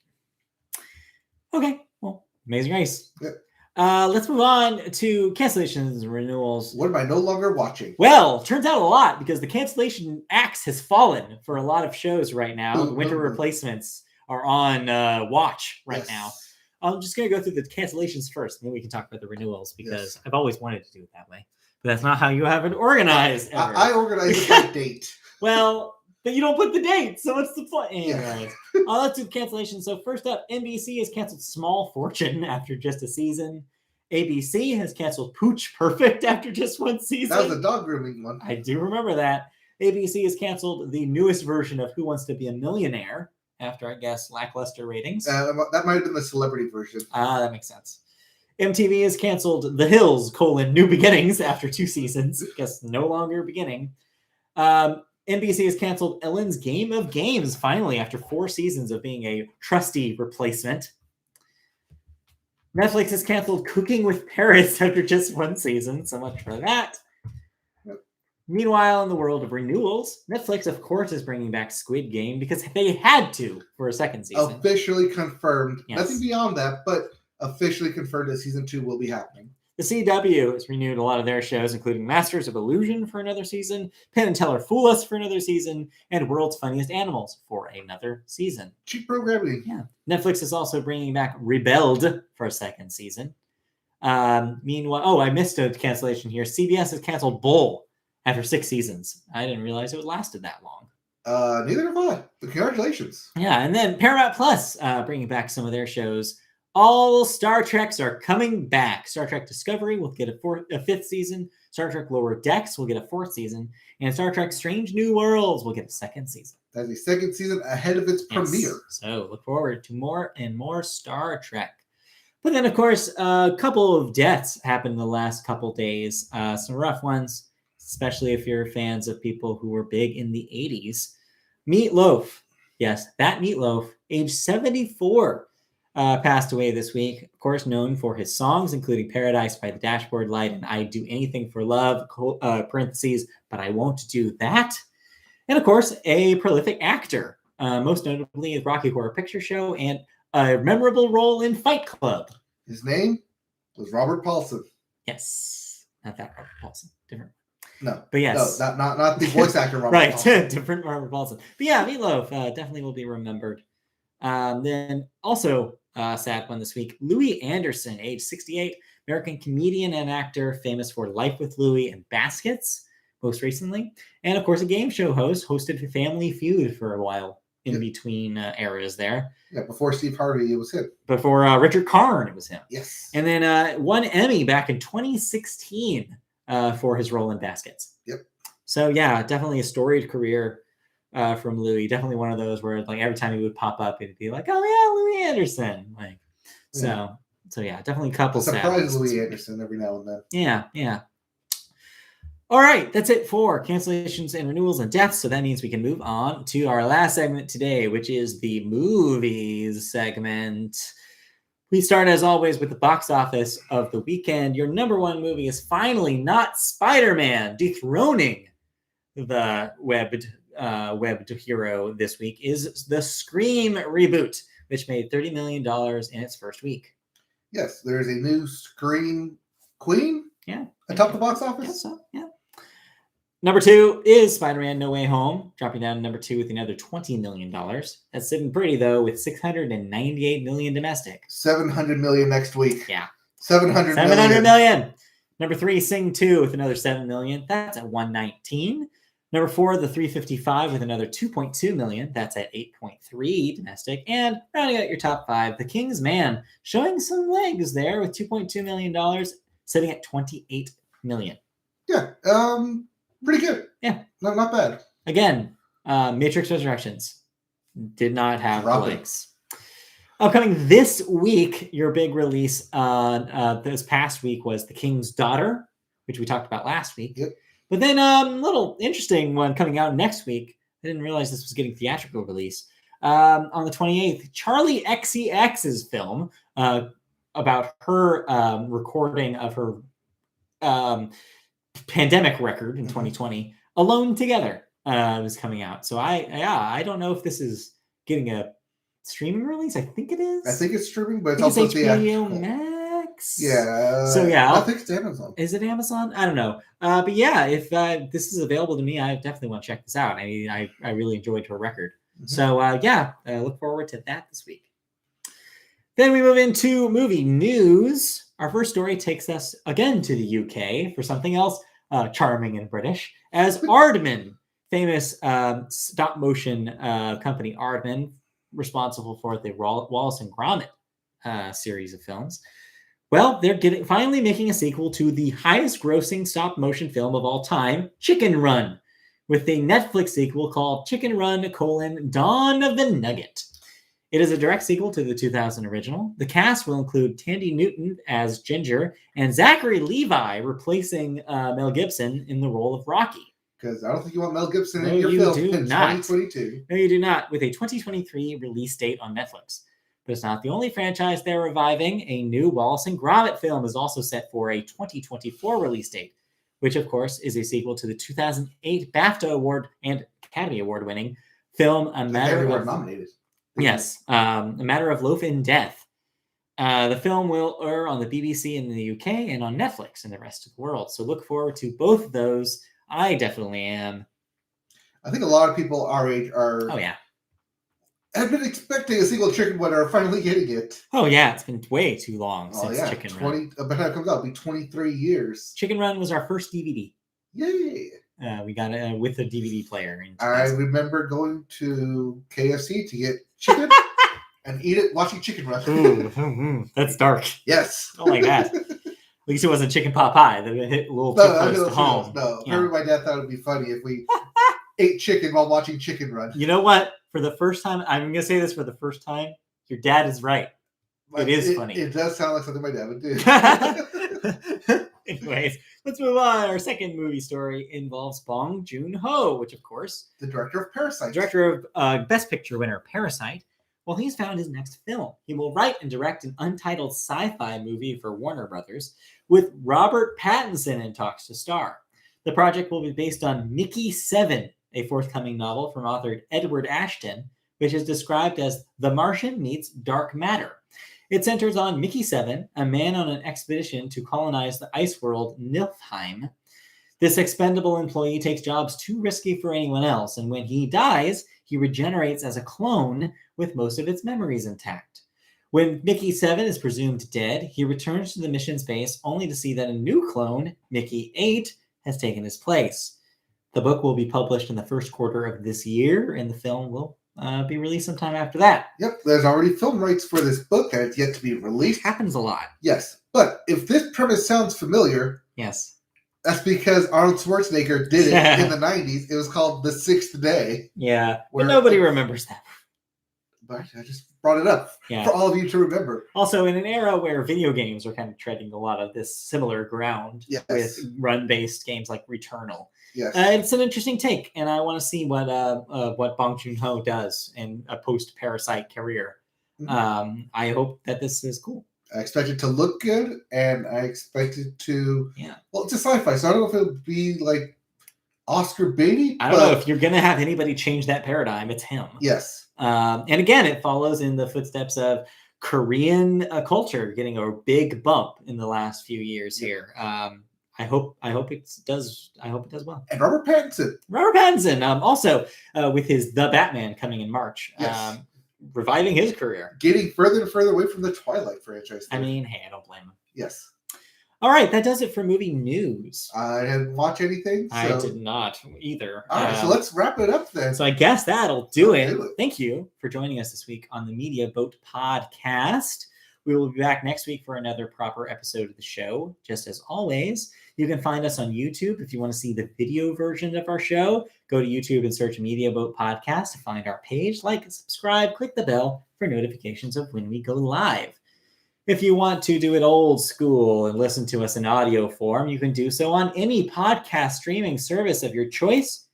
Okay. Well, Amazing Race. Yep. Let's move on to cancellations and renewals. What am I no longer watching? Well, turns out a lot because the cancellation axe has fallen for a lot of shows right now. The winter replacements are on watch right now. I'm just going to go through the cancellations first, and then we can talk about the renewals because I've always wanted to do it that way. But that's not how you have it organized. I organize it by date. Well, but you don't put the date, so what's the point? Anyways, let's do the cancellation. So first up, NBC has canceled Small Fortune after just a season. ABC has canceled Pooch Perfect after just one season. That was a dog grooming one. I do remember that. ABC has canceled the newest version of Who Wants to Be a Millionaire after, I guess, lackluster ratings. That might have been the celebrity version. That makes sense. MTV has canceled The Hills, New Beginnings after 2 seasons. Guess no longer beginning. NBC has canceled Ellen's Game of Games, finally, after 4 seasons of being a trusty replacement. Netflix has canceled Cooking with Parrots after just 1 season. So much for that. Yep. Meanwhile, in the world of renewals, Netflix, of course, is bringing back Squid Game because they had to for a 2nd season. Officially confirmed. Yes. Nothing beyond that, but officially confirmed that season 2 will be happening. The CW has renewed a lot of their shows, including Masters of Illusion for another season, Penn and Teller Fool Us for another season, and World's Funniest Animals for another season. Cheap programming. Yeah. Netflix is also bringing back Rebelled for a 2nd season. Meanwhile, I missed a cancellation here. CBS has canceled Bull after 6 seasons. I didn't realize it lasted that long. Neither have I. But congratulations. Yeah, and then Paramount Plus bringing back some of their shows. All Star Treks are coming back. Star Trek Discovery will get a 5th season. Star Trek Lower Decks will get a 4th season. And Star Trek Strange New Worlds will get a 2nd season. That's the 2nd season ahead of its premiere. So look forward to more and more Star Trek. But then, of course, a couple of deaths happened in the last couple days. Some rough ones, especially if you're fans of people who were big in the 80s. Meatloaf. Yes, that Meatloaf, age 74. Passed away this week, of course, known for his songs, including Paradise by the Dashboard Light and I'd Do Anything for Love, parentheses, but I won't do that. And, of course, a prolific actor, most notably in Rocky Horror Picture Show and a memorable role in Fight Club. His name was Robert Paulson. Yes. Not that Robert Paulson. Different. No. But yes. No, not the voice actor Robert right. Paulson. Different Robert Paulson. But yeah, Meatloaf definitely will be remembered. Then also sad one this week, Louie Anderson, age 68, American comedian and actor, famous for Life with Louie and Baskets, most recently. And of course, a game show host, hosted Family Feud for a while in between eras there. Yeah, before Steve Harvey, it was him. Before Richard Karn, it was him. Yes. And then won Emmy back in 2016 for his role in Baskets. Yep. So yeah, definitely a storied career. From Louie, definitely one of those where like every time he would pop up, it'd be like, oh yeah, Louie Anderson. Like, so yeah, definitely a couple. Surprise Louie Anderson every now and then. Yeah. All right, that's it for cancellations and renewals and deaths. So that means we can move on to our last segment today, which is the movies segment. We start as always with the box office of the weekend. Your number 1 movie is finally not Spider-Man, dethroning the webbed hero this week is the Scream reboot, which made $30 million in its first week. Yes, there's a new Scream queen. Yeah. Atop the box office. Guess so, yeah. Number 2 is Spider-Man No Way Home, dropping down to number 2 with another $20 million. That's sitting pretty, though, with $698 million domestic. $700 million next week. Yeah. $700 million. Number 3, Sing 2 with another $7 million. That's at $119. Number 4, The 355 with another $2.2 million. That's at 8.3 domestic. And rounding out your top 5, The King's Man, showing some legs there with $2.2 million, sitting at $28 million. Yeah, pretty good. Yeah. Not bad. Again, Matrix Resurrections did not have legs. Upcoming this week, your big release this past week was The King's Daughter, which we talked about last week. Yep. But then a little interesting one coming out next week. I didn't realize this was getting theatrical release. On the 28th, Charlie XCX's film about her recording of her pandemic record in 2020, Alone Together. is coming out. So I don't know if this is getting a streaming release. I think it is. I think it's streaming, but it's also HBO Max. Yeah. So yeah, I think it's Amazon. Is it Amazon? I don't know. But yeah, if this is available to me, I definitely want to check this out. I mean, I really enjoyed her record. Mm-hmm. So look forward to that this week. Then we move into movie news. Our first story takes us again to the UK for something else charming and British, as Aardman, famous stop motion company Aardman, responsible for the Wallace and Gromit series of films. Well, they're finally making a sequel to the highest grossing stop motion film of all time, Chicken Run, with a Netflix sequel called Chicken Run: Dawn of the Nugget. It is a direct sequel to the 2000 original. The cast will include Tandy Newton as Ginger and Zachary Levi replacing Mel Gibson in the role of Rocky. Because I don't think you want Mel Gibson in your film in 2022. No, you do not, with a 2023 release date on Netflix. But it's not the only franchise they're reviving. A new Wallace and Gromit film is also set for a 2024 release date, which, of course, is a sequel to the 2008 BAFTA Award and Academy Award winning film A Matter of Loaf and Death. The film will air on the BBC in the UK and on Netflix in the rest of the world. So look forward to both of those. I definitely am. I think a lot of people our age are. Oh, yeah. Have been expecting a sequel to Chicken Run, are finally getting it. Oh, yeah. It's been way too long since Chicken Run. By the time it comes out, it'll be 23 years. Chicken Run was our first DVD. Yay. We got it with a DVD player. I remember going to KFC to get chicken and eat it watching Chicken Run. Ooh, that's dark. Yes. Oh my God. At least it wasn't chicken pot pie that hit a little too close to home. No, yeah. My dad thought it would be funny if we ate chicken while watching Chicken Run. You know what? For the first time, I'm going to say this for the first time, your dad is right. It is funny. It does sound like something my dad would do. Anyways, let's move on. Our second movie story involves Bong Joon Ho, which, of course, the director of Parasite. Director of Best Picture winner Parasite. Well, he's found his next film. He will write and direct an untitled sci-fi movie for Warner Brothers with Robert Pattinson in talks to star. The project will be based on Mickey 7, a forthcoming novel from author Edward Ashton, which is described as The Martian meets Dark Matter. It centers on Mickey 7, a man on an expedition to colonize the ice world Niflheim. This expendable employee takes jobs too risky for anyone else, and when he dies, he regenerates as a clone with most of its memories intact. When Mickey 7 is presumed dead, he returns to the mission's base only to see that a new clone, Mickey 8, has taken his place. The book will be published in the first quarter of this year, and the film will be released sometime after that. Yep, there's already film rights for this book, and it's yet to be released. Happens a lot. Yes, but if this premise sounds familiar, yes, that's because Arnold Schwarzenegger did it in the 90s. It was called The Sixth Day. Yeah, but nobody remembers that. But I just brought it up for all of you to remember. Also, in an era where video games are kind of treading a lot of this similar ground with run-based games like Returnal. Yes. It's an interesting take, and I want to see what Bong Joon Ho does in a post-Parasite career. Mm-hmm. I hope that this is cool. I expect it to look good, and I expect it to... Yeah. Well, it's a sci-fi, so I don't know if it would be like Oscar Beatty. I don't know. If you're going to have anybody change that paradigm, it's him. Yes. And again, it follows in the footsteps of Korean culture getting a big bump in the last few years here. I hope it does well. And Robert Pattinson. Also with his The Batman coming in March. Yes. Reviving his career. Getting further and further away from the Twilight franchise. I mean, hey, I don't blame him. Yes. All right, that does it for movie news. I didn't watch anything. I did not either. All right, so let's wrap it up then. So I guess that'll do it. Thank you for joining us this week on the Media Boat Podcast. We will be back next week for another proper episode of the show. Just as always, you can find us on YouTube. If you want to see the video version of our show, go to YouTube and search Media Boat Podcast to find our page. Like and subscribe. Click the bell for notifications of when we go live. If you want to do it old school and listen to us in audio form, you can do so on any podcast streaming service of your choice.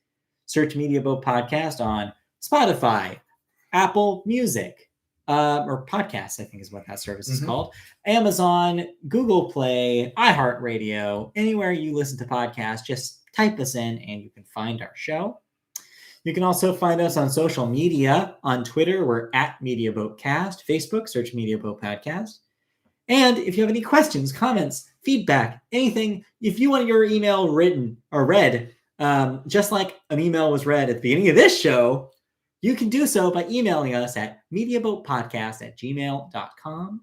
Search Media Boat Podcast on Spotify, Apple Music, or Podcasts, I think is what that service is called, Amazon, Google Play, iHeartRadio, anywhere you listen to podcasts, just type us in and you can find our show. You can also find us on social media. On Twitter, we're at MediaBoatCast. Facebook, search MediaBoat Podcast. And if you have any questions, comments, feedback, anything, if you want your email written or read, just like an email was read at the beginning of this show, you can do so by emailing us at mediaboatpodcast@gmail.com.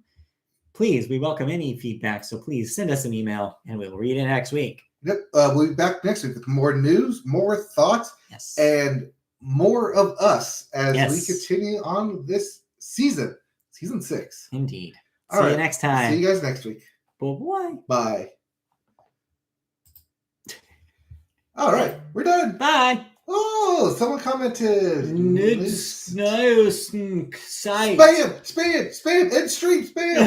Please, we welcome any feedback, so please send us an email and we'll read it next week. Yep, we'll be back next week with more news, more thoughts, and more of us as we continue on this season 6. Indeed. See you next time. See you guys next week. Bye. Bye. All right, we're done. Bye. Oh, someone commented. Spam, Ed Stream, spam.